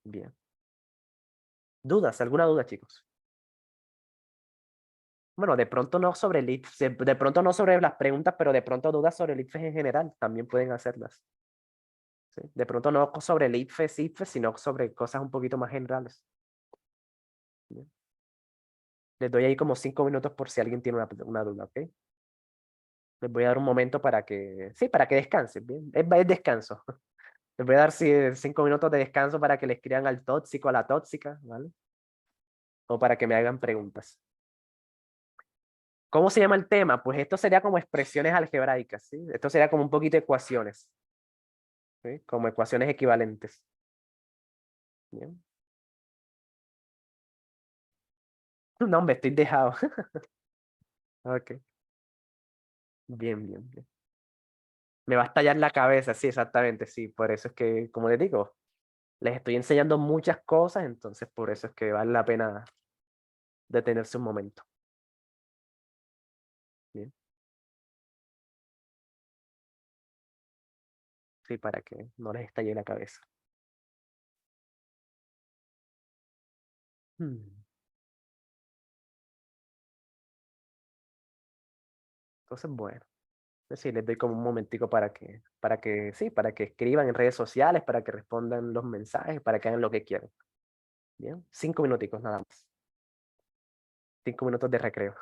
Bien. ¿Dudas? ¿Alguna duda, chicos? Bueno, de pronto no sobre el ICFES, de pronto no sobre las preguntas, pero de pronto dudas sobre el ICFES en general, también pueden hacerlas. ¿Sí? De pronto no sobre el ICFES, sino sobre cosas un poquito más generales. Bien. Les doy ahí como 5 minutos por si alguien tiene una duda, ¿ok? Les voy a dar un momento para que, sí, para que descansen, ¿bien? Es descanso. Les voy a dar 5 minutos de descanso para que le escriban al tóxico, a la tóxica, ¿vale? O para que me hagan preguntas. ¿Cómo se llama el tema? Pues esto sería como expresiones algebraicas, ¿sí? Esto sería como un poquito ecuaciones, ¿sí? Como ecuaciones equivalentes. Bien. No, hombre, estoy dejado. Ok. Bien. Me va a estallar la cabeza, sí, exactamente, sí. Por eso es que, como les digo, les estoy enseñando muchas cosas, entonces por eso es que vale la pena detenerse un momento. Bien. Sí, para que no les estalle la cabeza. Hmm. Entonces, bueno, pues sí, les doy como un momentico sí, para que escriban en redes sociales, para que respondan los mensajes, para que hagan lo que quieran. Bien, 5 minuticos nada más. 5 minutos de recreo.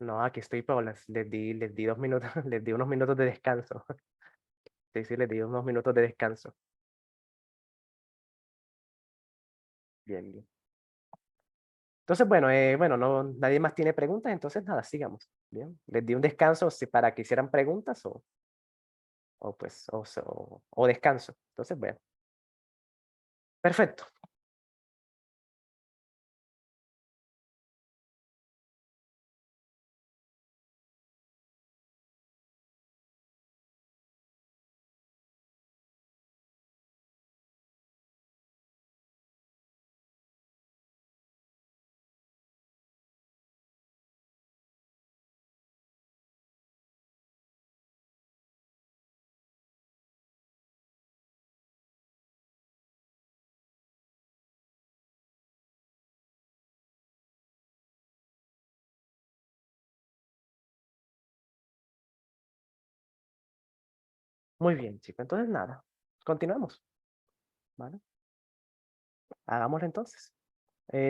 No, aquí estoy, pero les di 2 minutos, les di unos minutos de descanso. Sí, sí, les di unos minutos de descanso. Bien, bien. Entonces, bueno, bueno, no, nadie más tiene preguntas, entonces nada, sigamos. Bien, les di un descanso para que hicieran preguntas o pues, o descanso. Entonces, bueno, perfecto. Muy bien, chicos. Entonces, nada, continuamos, ¿vale? Hagámoslo entonces.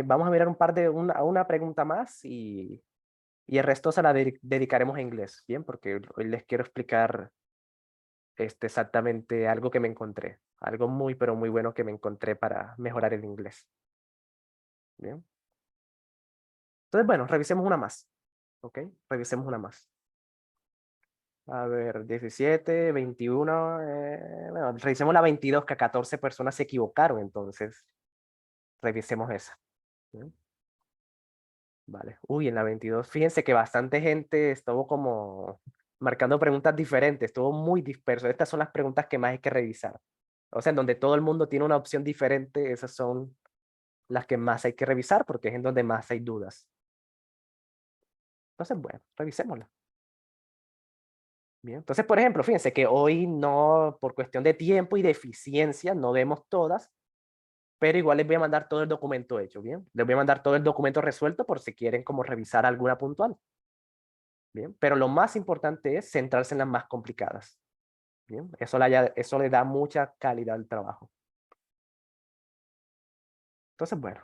Vamos a mirar una pregunta más y el resto se la dedicaremos a inglés, ¿bien? Porque hoy les quiero explicar exactamente algo que me encontré. Algo muy, pero muy bueno que me encontré para mejorar el inglés. ¿Bien? Entonces, bueno, revisemos una más. ¿Ok? Revisemos una más. A ver, 17, 21. Bueno, revisemos la 22, que 14 personas se equivocaron. Entonces, revisemos esa. ¿Bien? Vale. Uy, en la 22, fíjense que bastante gente estuvo como marcando preguntas diferentes. Estuvo muy disperso. Estas son las preguntas que más hay que revisar. O sea, en donde todo el mundo tiene una opción diferente, esas son las que más hay que revisar porque es en donde más hay dudas. Entonces, bueno, revisémosla. Bien. Entonces, por ejemplo, fíjense que hoy no, por cuestión de tiempo y de eficiencia, no vemos todas, pero igual les voy a mandar todo el documento hecho, ¿bien? Les voy a mandar todo el documento resuelto por si quieren como revisar alguna puntual, ¿bien? Pero lo más importante es centrarse en las más complicadas, ¿bien? Eso le da mucha calidad al trabajo. Entonces, bueno,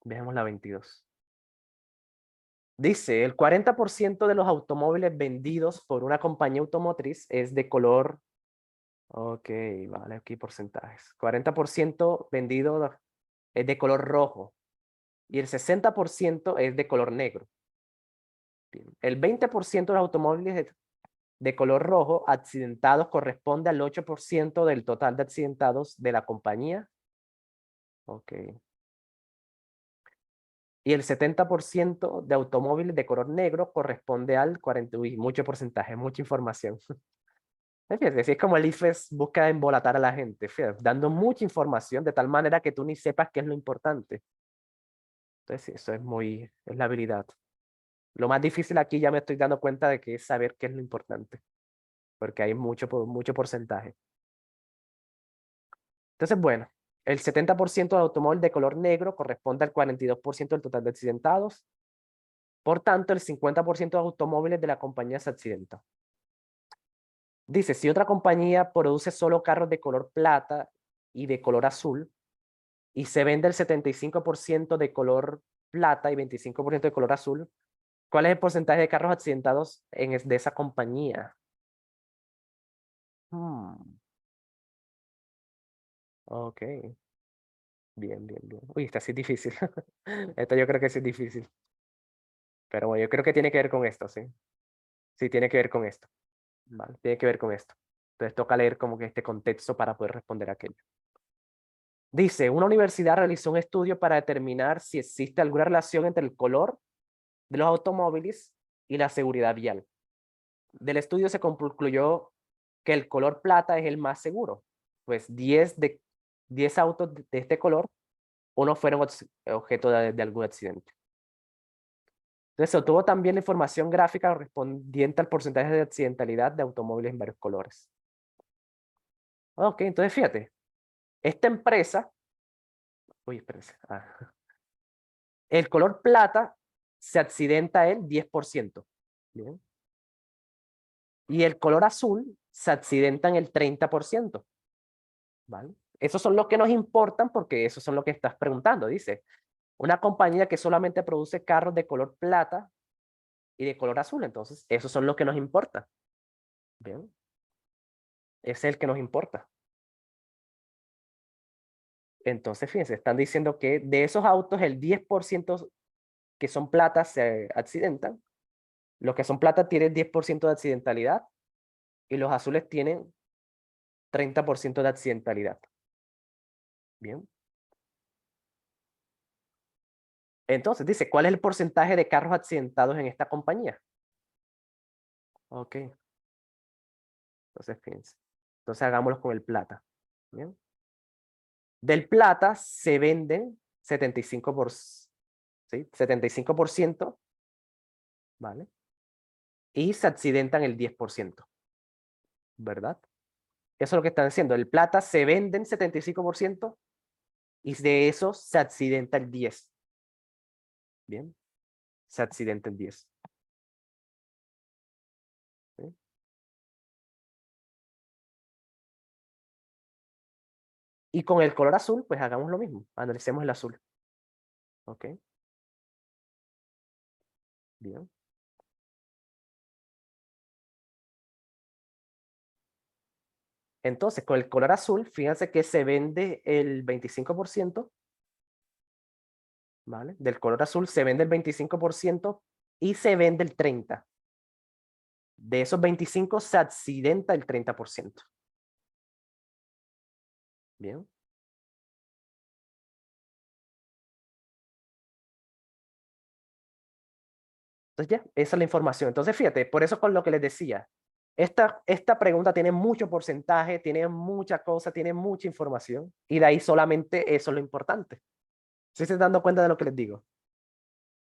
veamos la 22. Dice, el 40% de los automóviles vendidos por una compañía automotriz es de color. Ok, vale, aquí porcentajes. 40% vendido es de color rojo y el 60% es de color negro. Bien. El 20% de los automóviles de color rojo accidentados corresponde al 8% del total de accidentados de la compañía. Ok. Y el 70% de automóviles de color negro corresponde al 40%. Uy, mucho porcentaje, mucha información. Fíjate, así es como el IFES busca embolatar a la gente, fíjate, dando mucha información de tal manera que tú ni sepas qué es lo importante. Entonces, sí, eso es la habilidad. Lo más difícil aquí ya me estoy dando cuenta de que es saber qué es lo importante, porque hay mucho porcentaje. Entonces, bueno, el 70% del automóvil de color negro corresponde al 42% del total de accidentados. Por tanto, el 50% de automóviles de la compañía se accidentan. Dice, si otra compañía produce solo carros de color plata y de color azul, y se vende el 75% de color plata y 25% de color azul, ¿cuál es el porcentaje de carros accidentados de esa compañía? Hmm, ok, bien. Uy, esta sí es difícil. Esta yo creo que sí es difícil. Pero bueno, yo creo que tiene que ver con esto, ¿sí? Sí, tiene que ver con esto. Vale, tiene que ver con esto. Entonces toca leer como que este contexto para poder responder aquello. Dice, una universidad realizó un estudio para determinar si existe alguna relación entre el color de los automóviles y la seguridad vial. Del estudio se concluyó que el color plata es el más seguro. Pues 10 autos de este color, uno fueron objeto de algún accidente. Entonces se obtuvo también la información gráfica correspondiente al porcentaje de accidentalidad de automóviles en varios colores. Ok, entonces fíjate, esta empresa, uy, espérense, el color plata se accidenta el 10%. Bien. Y el color azul se accidenta en el 30%. ¿Vale? Esos son los que nos importan porque esos son los que estás preguntando. Dice, una compañía que solamente produce carros de color plata y de color azul. Entonces, esos son los que nos importa. Bien. Ese es el que nos importa. Entonces, fíjense, están diciendo que de esos autos, el 10% que son platas se accidentan. Los que son plata tienen 10% de accidentalidad y los azules tienen 30% de accidentalidad. Bien. Entonces, dice, ¿cuál es el porcentaje de carros accidentados en esta compañía? Ok. Entonces, fíjense. Entonces, hagámoslo con el plata. Bien. Del plata se venden 75%, ¿vale? Y se accidentan el 10%, ¿verdad? Eso es lo que están diciendo. El plata se venden 75% y de eso se accidenta el 10%. Bien. Se accidenta el 10%. ¿Sí? Y con el color azul, pues hagamos lo mismo. Analicemos el azul. ¿Ok? Bien. Entonces, con el color azul, fíjense que se vende el 25%, ¿vale? Del color azul se vende el 25% y se vende el 30%. De esos 25 se accidenta el 30%. Bien. Entonces ya, esa es la información. Entonces fíjate, por eso con lo que les decía, esta pregunta tiene mucho porcentaje, tiene mucha cosa, tiene mucha información y de ahí solamente eso es lo importante. ¿Sí se están dando cuenta de lo que les digo?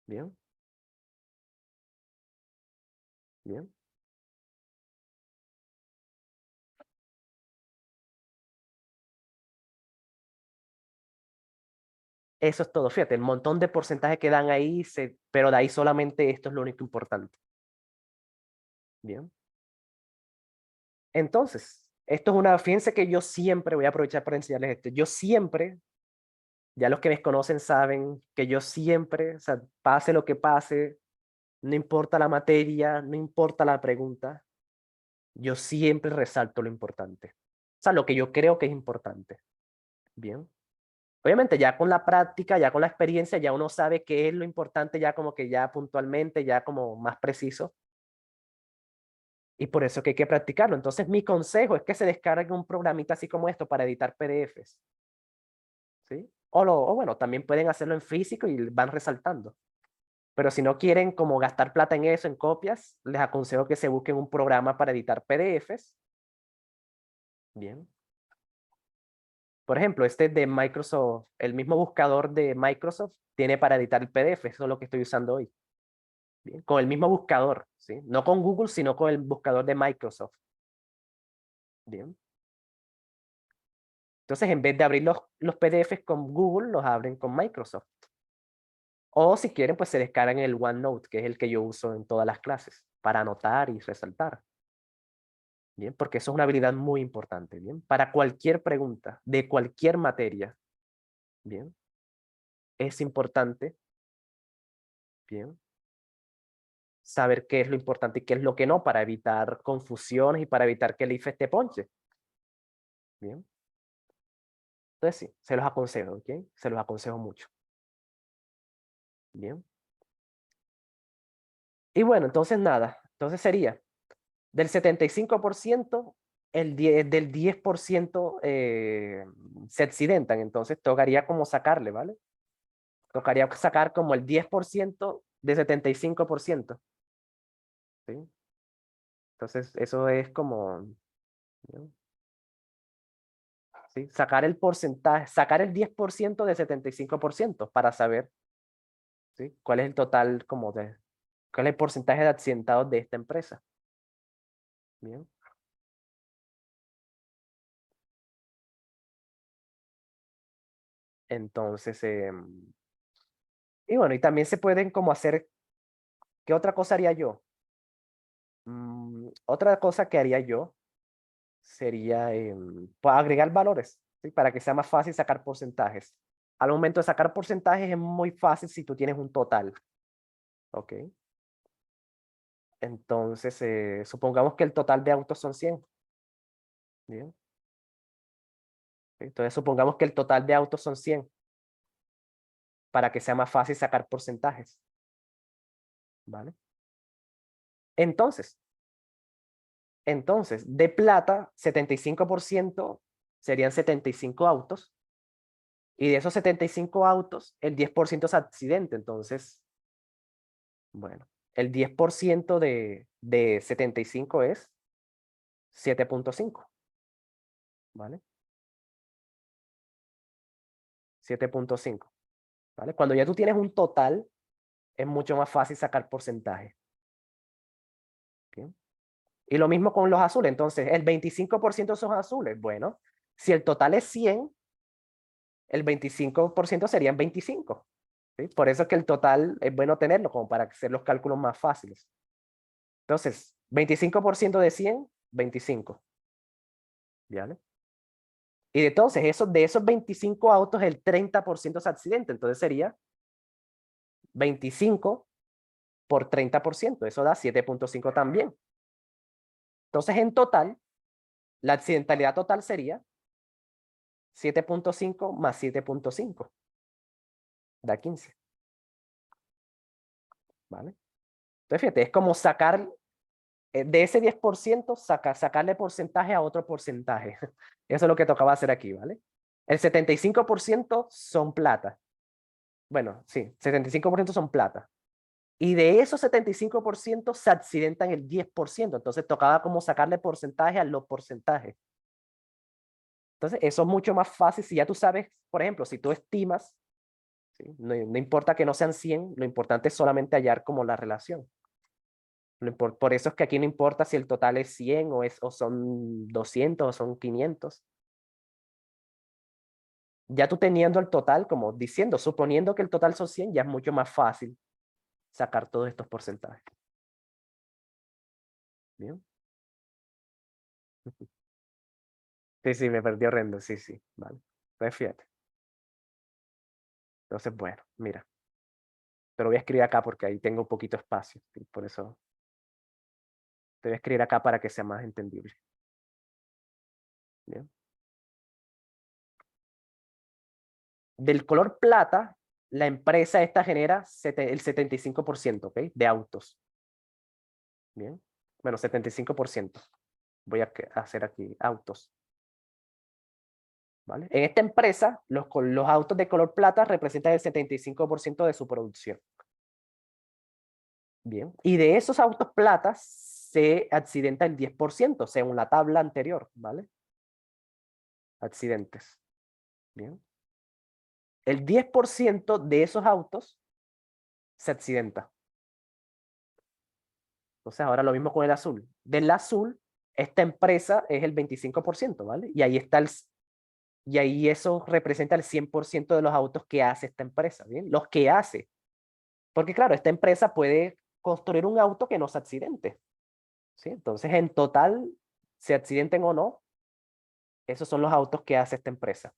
Bien, bien. Eso es todo. Fíjate, el montón de porcentaje que dan ahí, pero de ahí solamente esto es lo único importante. Bien. Entonces, esto es fíjense que yo siempre voy a aprovechar para enseñarles esto. Yo siempre, ya los que me conocen saben que yo siempre, o sea, pase lo que pase, no importa la materia, no importa la pregunta, yo siempre resalto lo importante. O sea, lo que yo creo que es importante. Bien. Obviamente ya con la práctica, ya con la experiencia, ya uno sabe qué es lo importante, ya como que ya puntualmente, ya como más preciso. Y por eso que hay que practicarlo. Entonces mi consejo es que se descargue un programita así como esto para editar PDFs. ¿Sí? O bueno, también pueden hacerlo en físico y van resaltando. Pero si no quieren como gastar plata en eso, en copias, les aconsejo que se busquen un programa para editar PDFs. Bien. Por ejemplo, este de Microsoft, el mismo buscador de Microsoft tiene para editar el PDF, eso es lo que estoy usando hoy. Bien. Con el mismo buscador, ¿sí? No con Google, sino con el buscador de Microsoft. Bien. Entonces, en vez de abrir los PDFs con Google, los abren con Microsoft. O si quieren, pues se descargan el OneNote, que es el que yo uso en todas las clases, para anotar y resaltar. Bien, porque eso es una habilidad muy importante, bien, para cualquier pregunta, de cualquier materia, bien, es importante, bien, saber qué es lo importante y qué es lo que no, para evitar confusiones y para evitar que el IFE te ponche, bien. Entonces sí, se los aconsejo, ¿ok? Se los aconsejo mucho, bien. Y bueno, entonces nada, entonces sería del 75%, del 10% se accidentan, entonces tocaría como sacarle, ¿vale? Tocaría sacar como el 10% de 75%, ¿sí? Entonces eso es como, ¿no? ¿Sí? Sacar el porcentaje, sacar el 10% de 75% para saber, ¿sí? Cuál es el total como cuál es el porcentaje de accidentados de esta empresa. Bien. Entonces, y bueno, y también se pueden como hacer, ¿qué otra cosa haría yo? Otra cosa que haría yo sería pues, agregar valores, ¿sí? Para que sea más fácil sacar porcentajes. Al momento de sacar porcentajes es muy fácil si tú tienes un total, ¿ok? Entonces, supongamos que el total de autos son 100. Bien. Entonces, supongamos que el total de autos son 100 para que sea más fácil sacar porcentajes. ¿Vale? Entonces, de plata, 75% serían 75 autos. Y de esos 75 autos, el 10% es accidente. Entonces, bueno, el 10% de 75 es 7.5. ¿Vale? 7.5. ¿Vale? Cuando ya tú tienes un total, es mucho más fácil sacar porcentaje. ¿Bien? Y lo mismo con los azules. Entonces, el 25% son azules. Bueno, si el total es 100, el 25% serían 25. ¿Sí? Por eso es que el total es bueno tenerlo, como para hacer los cálculos más fáciles. Entonces, 25% de 100, 25. ¿Vale? Y entonces, de esos 25 autos, el 30% es accidente. Entonces sería 25 por 30%. Eso da 7.5 también. Entonces, en total, la accidentalidad total sería 7.5 más 7.5. Da 15. ¿Vale? Entonces, fíjate, es como sacar de ese 10%, sacarle porcentaje a otro porcentaje. Eso es lo que tocaba hacer aquí, ¿vale? El 75% son plata. Bueno, sí, 75% son plata. Y de esos 75% se accidentan el 10%. Entonces tocaba como sacarle porcentaje a los porcentajes. Entonces eso es mucho más fácil si ya tú sabes, por ejemplo, si tú estimas, ¿sí? No importa que no sean 100, lo importante es solamente hallar como la relación. Por eso es que aquí no importa si el total es 100 o son 200 o son 500. Ya tú teniendo el total, como diciendo, suponiendo que el total son 100, ya es mucho más fácil sacar todos estos porcentajes. ¿Bien? Sí, sí, me perdí horrendo, sí, sí, vale. Entonces, fíjate. Entonces, bueno, mira. Te lo voy a escribir acá porque ahí tengo un poquito espacio. ¿Sí? Por eso te voy a escribir acá para que sea más entendible. ¿Bien? Del color plata, la empresa esta genera el 75%, ¿ok? De autos. Bien. Bueno, 75%. Voy a hacer aquí autos. ¿Vale? En esta empresa, los autos de color plata representan el 75% de su producción. Bien. Y de esos autos platas se accidenta el 10%, según la tabla anterior. ¿Vale? Accidentes. Bien. El 10% de esos autos se accidenta. Entonces, ahora lo mismo con el azul. Del azul, esta empresa es el 25%, ¿vale? Y ahí eso representa el 100% de los autos que hace esta empresa, ¿bien? Los que hace. Porque claro, esta empresa puede construir un auto que no se accidente, ¿sí? Entonces, en total, se accidenten o no, esos son los autos que hace esta empresa.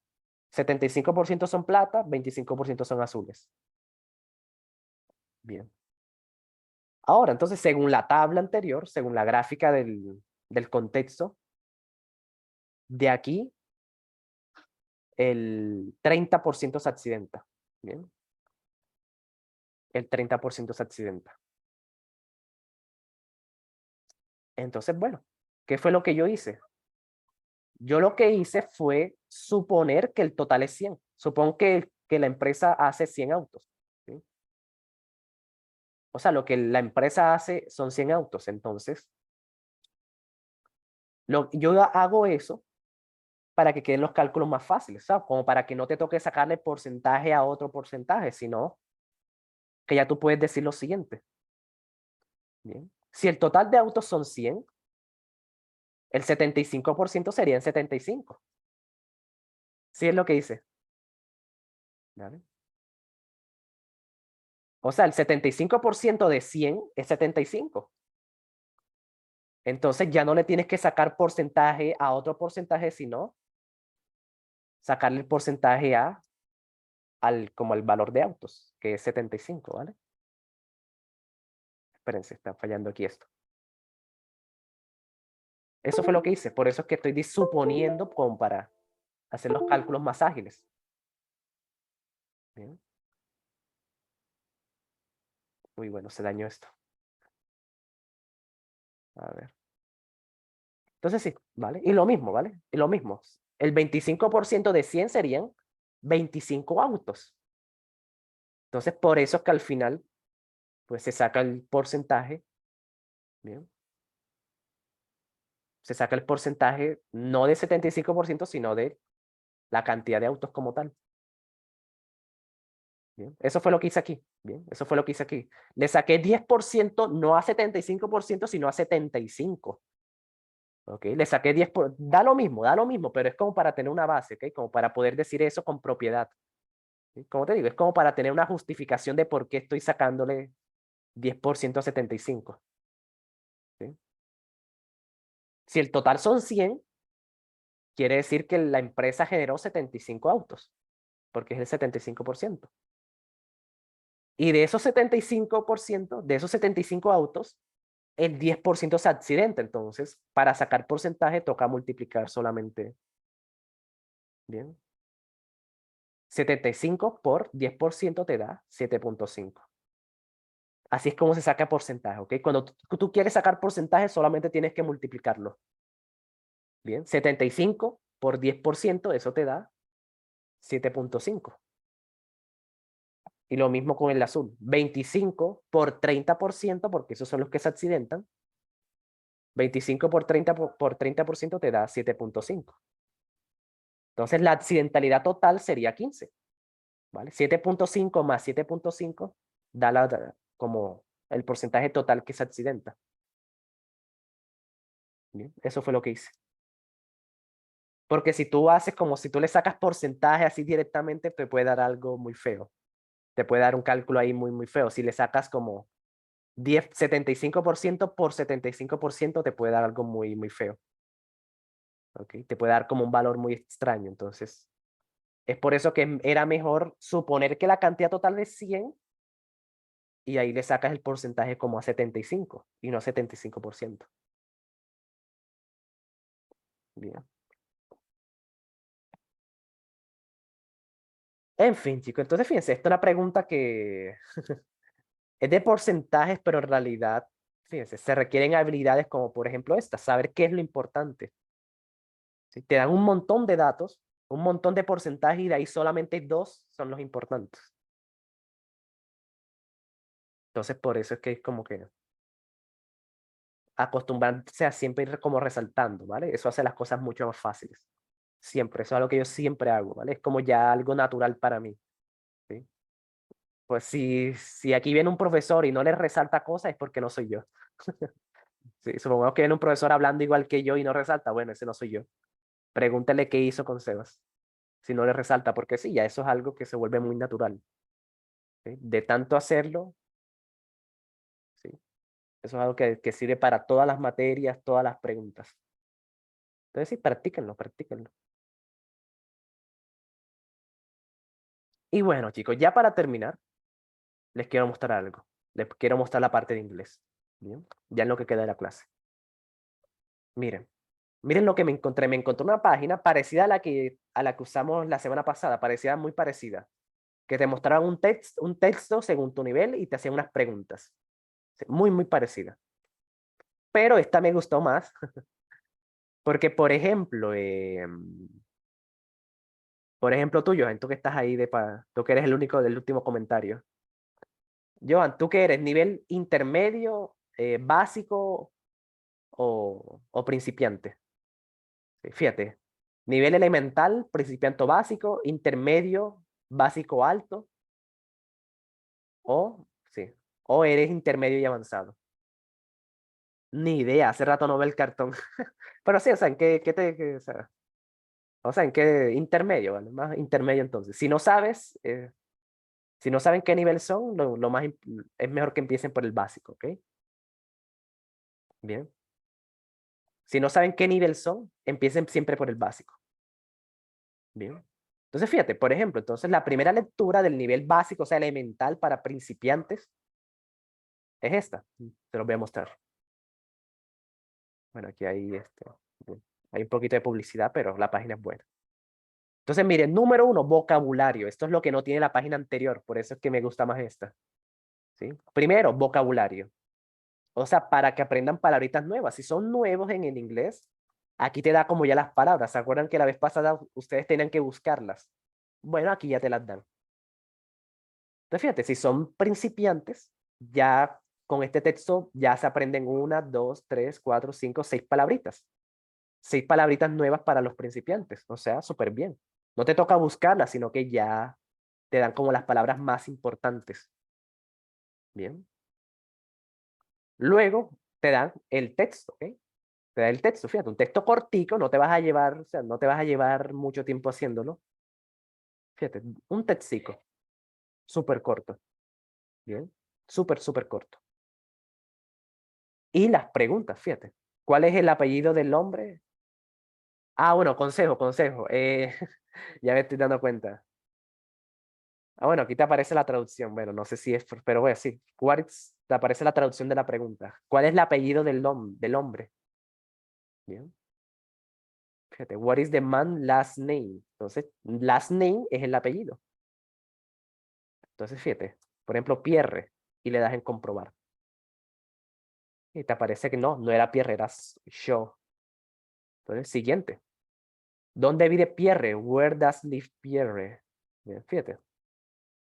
75% son plata, 25% son azules. Bien. Ahora, entonces, según la tabla anterior, según la gráfica del contexto, de aquí el 30% se accidenta. Bien. El 30% se accidenta. Entonces, bueno, ¿qué fue lo que yo hice? Yo lo que hice fue suponer que el total es 100. Supongo que la empresa hace 100 autos. ¿Sí? O sea, lo que la empresa hace son 100 autos. Entonces, yo hago eso para que queden los cálculos más fáciles, ¿sabes? Como para que no te toque sacarle porcentaje a otro porcentaje, sino que ya tú puedes decir lo siguiente. Bien. Si el total de autos son 100, el 75% serían 75. ¿Sí es lo que dice? ¿Vale? O sea, el 75% de 100 es 75. Entonces ya no le tienes que sacar porcentaje a otro porcentaje, sino sacarle el porcentaje como el valor de autos, que es 75, ¿vale? Espérense, está fallando aquí esto. Eso fue lo que hice. Por eso es que estoy suponiendo como para hacer los cálculos más ágiles. Bien. Muy bueno, se dañó esto. A ver. Entonces sí, ¿vale? Y lo mismo, ¿vale? Y lo mismo. El 25% de 100 serían 25 autos. Entonces, por eso es que al final, pues se saca el porcentaje. Bien. Se saca el porcentaje no de 75%, sino de la cantidad de autos como tal. Bien. Eso fue lo que hice aquí. Bien, eso fue lo que hice aquí. Le saqué 10%, no a 75%, sino a 75%. ¿Ok? Le saqué 10 da lo mismo, pero es como para tener una base, ¿ok? Como para poder decir eso con propiedad. ¿Sí? Como te digo, es como para tener una justificación de por qué estoy sacándole 10% a 75. ¿Sí? Si el total son 100, quiere decir que la empresa generó 75 autos, porque es el 75%. Y de esos 75%, de esos 75 autos, el 10% es accidente. Entonces, para sacar porcentaje, toca multiplicar solamente. Bien. 75 por 10% te da 7.5. Así es como se saca porcentaje, ¿ok? Cuando tú quieres sacar porcentaje, solamente tienes que multiplicarlo. Bien, 75 por 10%, eso te da 7.5. Y lo mismo con el azul. 25 por 30%, porque esos son los que se accidentan. 25 por 30% te da 7.5. Entonces, la accidentalidad total sería 15. ¿Vale? 7.5 más 7.5 da como el porcentaje total que se accidenta. Bien, eso fue lo que hice. Porque si tú haces como si tú le sacas porcentaje así directamente, te puede dar algo muy feo. Te puede dar un cálculo ahí muy, muy feo. Si le sacas como 75% por 75%, te puede dar algo muy, muy feo. ¿Ok? Te puede dar como un valor muy extraño. Entonces, es por eso que era mejor suponer que la cantidad total es 100 y ahí le sacas el porcentaje como a 75 y no a 75%. Bien. En fin, chicos, entonces fíjense, esta es una pregunta que es de porcentajes, pero en realidad, fíjense, se requieren habilidades como por ejemplo esta, saber qué es lo importante. ¿Sí? Te dan un montón de datos, un montón de porcentajes y de ahí solamente dos son los importantes. Entonces, por eso es que es como que acostumbrarse a siempre ir como resaltando, ¿vale? Eso hace las cosas mucho más fáciles. Siempre, eso es algo que yo siempre hago, ¿vale? Es como ya algo natural para mí. ¿Sí? Pues si aquí viene un profesor y no le resalta cosas es porque no soy yo. Sí, supongamos que viene un profesor hablando igual que yo y no resalta, bueno, ese no soy yo. Pregúntele qué hizo con Sebas. Si no le resalta, porque sí, ya eso es algo que se vuelve muy natural. ¿Sí? De tanto hacerlo, sí. Eso es algo que sirve para todas las materias, todas las preguntas. Entonces sí, practíquenlo, practíquenlo. Y bueno, chicos, ya para terminar, les quiero mostrar algo. Les quiero mostrar la parte de inglés. Bien, ya en lo que queda de la clase. Miren, miren lo que me encontré. Me encontré una página parecida a la que usamos la semana pasada, parecida, muy parecida, que te mostraban un texto según tu nivel y te hacían unas preguntas. Sí, muy, muy parecida. Pero esta me gustó más porque, por ejemplo tú, Johan, tú que estás ahí, tú que eres el único del último comentario. Johan, tú que eres nivel intermedio, básico o principiante. Sí, fíjate, nivel elemental, principiante o básico, intermedio, básico alto, sí, o eres intermedio y avanzado. Ni idea, hace rato no veo el cartón. Pero sí, o sea, o sea, en qué intermedio, ¿vale? Más intermedio entonces. Si no sabes, si no saben qué nivel son, es mejor que empiecen por el básico, ¿ok? Bien. Si no saben qué nivel son, empiecen siempre por el básico. Bien. Entonces, fíjate, por ejemplo, entonces la primera lectura del nivel básico, o sea, elemental para principiantes, es esta. Te lo voy a mostrar. Bueno, aquí hay un poquito de publicidad, pero la página es buena. Entonces, miren, número 1, vocabulario. Esto es lo que no tiene la página anterior, por eso es que me gusta más esta. ¿Sí? Primero, vocabulario. O sea, para que aprendan palabritas nuevas. Si son nuevos en el inglés, aquí te da como ya las palabras. ¿Se acuerdan que la vez pasada ustedes tenían que buscarlas? Bueno, aquí ya te las dan. Entonces, fíjate, si son principiantes, ya con este texto ya se aprenden 1, 2, 3, 4, 5, 6 palabritas. 6 palabritas nuevas para los principiantes. O sea, súper bien. No te toca buscarlas, sino que ya te dan como las palabras más importantes. Bien. Luego te dan el texto, ¿ok? Te da el texto, fíjate, un texto cortico, no te vas a llevar, o sea, no te vas a llevar mucho tiempo haciéndolo. Fíjate, un textico, súper corto. Bien, súper, súper corto. Y las preguntas, fíjate. ¿Cuál es el apellido del hombre? Ah, bueno, consejo, consejo. Ya me estoy dando cuenta. Ah, bueno, aquí te aparece la traducción. Bueno, no sé si es, pero voy a decir. Te aparece la traducción de la pregunta. ¿Cuál es el apellido del hombre? Bien. Fíjate, what is the man last name? Entonces, last name es el apellido. Entonces, fíjate, por ejemplo, Pierre, y le das en comprobar. Y te aparece que no era Pierre, era Shaw. Entonces, siguiente. ¿Dónde vive Pierre? Where does live Pierre? Bien, fíjate.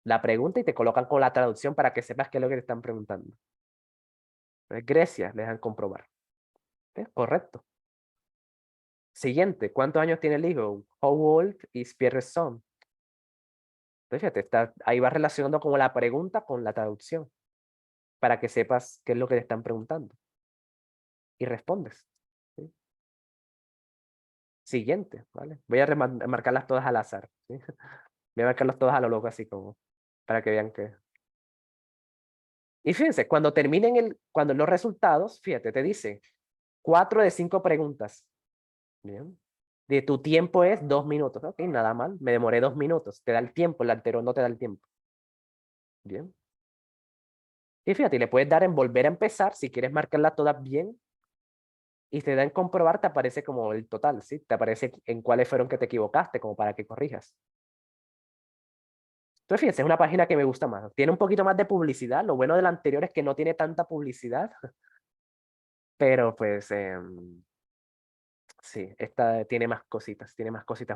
La pregunta y te colocan con la traducción para que sepas qué es lo que te están preguntando. Entonces, Grecia, le dejan comprobar. Correcto. Siguiente. ¿Cuántos años tiene el hijo? How old is Pierre's son? Entonces, fíjate, ahí va relacionando como la pregunta con la traducción para que sepas qué es lo que te están preguntando. Y respondes. ¿Sí? Siguiente, ¿vale? Voy a marcarlas todas al azar. ¿Sí? Voy a marcarlas todas a lo loco, así como, para que vean que... Y fíjense, cuando cuando los resultados, fíjate, te dice 4 de 5 preguntas. Bien. De tu tiempo es 2 minutos. Ok, nada mal. Me demoré 2 minutos. Te da el tiempo, el anterior no te da el tiempo. Bien. Y fíjate, le puedes dar en volver a empezar si quieres marcarlas todas bien. Y te da en comprobar, te aparece como el total, ¿sí? Te aparece en cuáles fueron que te equivocaste, como para que corrijas. Entonces, fíjense, es una página que me gusta más. Tiene un poquito más de publicidad. Lo bueno del anterior es que no tiene tanta publicidad. Pero pues, sí, esta tiene más cositas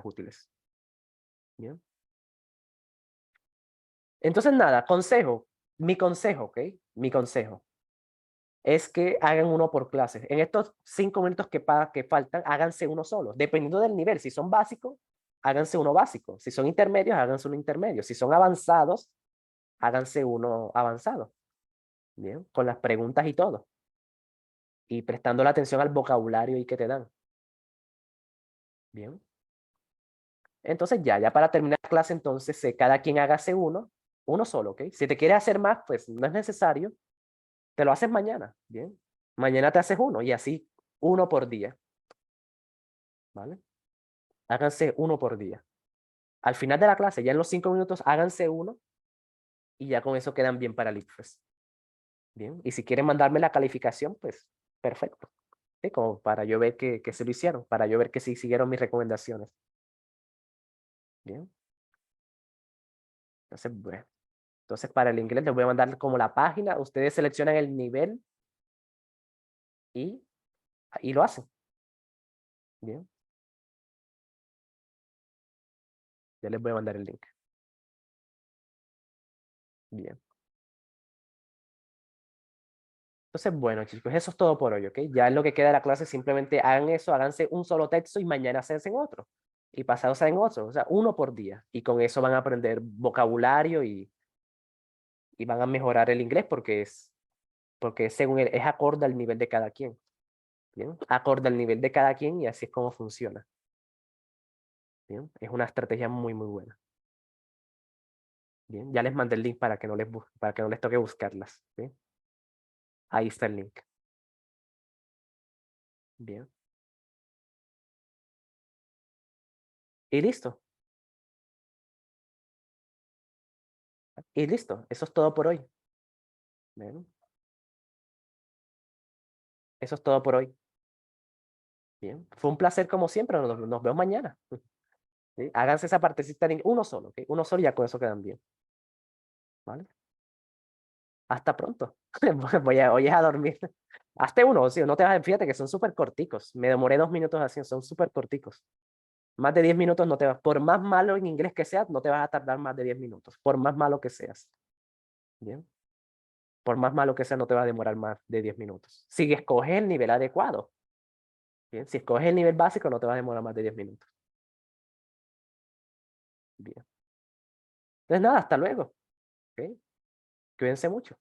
útiles. ¿Bien? Entonces, nada, consejo. Mi consejo, ¿ok? Mi consejo es que hagan uno por clase. En estos 5 minutos que faltan, háganse uno solo. Dependiendo del nivel. Si son básicos, háganse uno básico. Si son intermedios, háganse uno intermedio. Si son avanzados, háganse uno avanzado. Bien, con las preguntas y todo. Y prestando la atención al vocabulario y que te dan. Bien. Entonces ya para terminar la clase, entonces cada quien hágase uno solo, ¿ok? Si te quieres hacer más, pues no es necesario. Te lo haces mañana, ¿bien? Mañana te haces uno y así uno por día, ¿vale? Háganse uno por día. Al final de la clase, ya en los 5 minutos, háganse uno y ya con eso quedan bien para el ICFES. Bien. Y si quieren mandarme la calificación, pues perfecto. ¿Sí? Como para yo ver que se lo hicieron, para yo ver que sí siguieron mis recomendaciones. Bien. Entonces, bueno. Entonces, para el inglés les voy a mandar como la página. Ustedes seleccionan el nivel y, y lo hacen. Bien. Ya les voy a mandar el link. Bien. Entonces, bueno, chicos, eso es todo por hoy, ¿ok? Ya en lo que queda de la clase, simplemente hagan eso, háganse un solo texto y mañana se hacen otro. Y pasado se hacen otro, o sea, uno por día. Y con eso van a aprender vocabulario y van a mejorar el inglés porque según es acorde al nivel de cada quien. ¿Bien? Acorde al nivel de cada quien y así es como funciona. ¿Bien? Es una estrategia muy, muy buena. Bien, ya les mandé el link para que para que no les toque buscarlas. ¿Sí? Ahí está el link. Bien. Y listo. Y listo. Eso es todo por hoy. Bien. Eso es todo por hoy. Bien, fue un placer como siempre, nos vemos mañana. ¿Sí? Háganse esa partecita en uno solo, ¿ok? Uno solo y ya con eso quedan bien, ¿vale? Hasta pronto. Voy a dormir. Hazte uno, sí, no te vas, fíjate que son súper corticos. Me demoré 2 minutos haciendo, son súper corticos. Más de 10 minutos no te vas, por más malo en inglés que seas, no te vas a tardar más de 10 minutos, por más malo que seas. Bien, por más malo que sea, no te va a demorar más de 10 minutos. Si escoges el nivel adecuado, bien, si escoges el nivel básico, no te va a demorar más de 10 minutos. Bien. Entonces nada, hasta luego. ¿Ok? Cuídense mucho.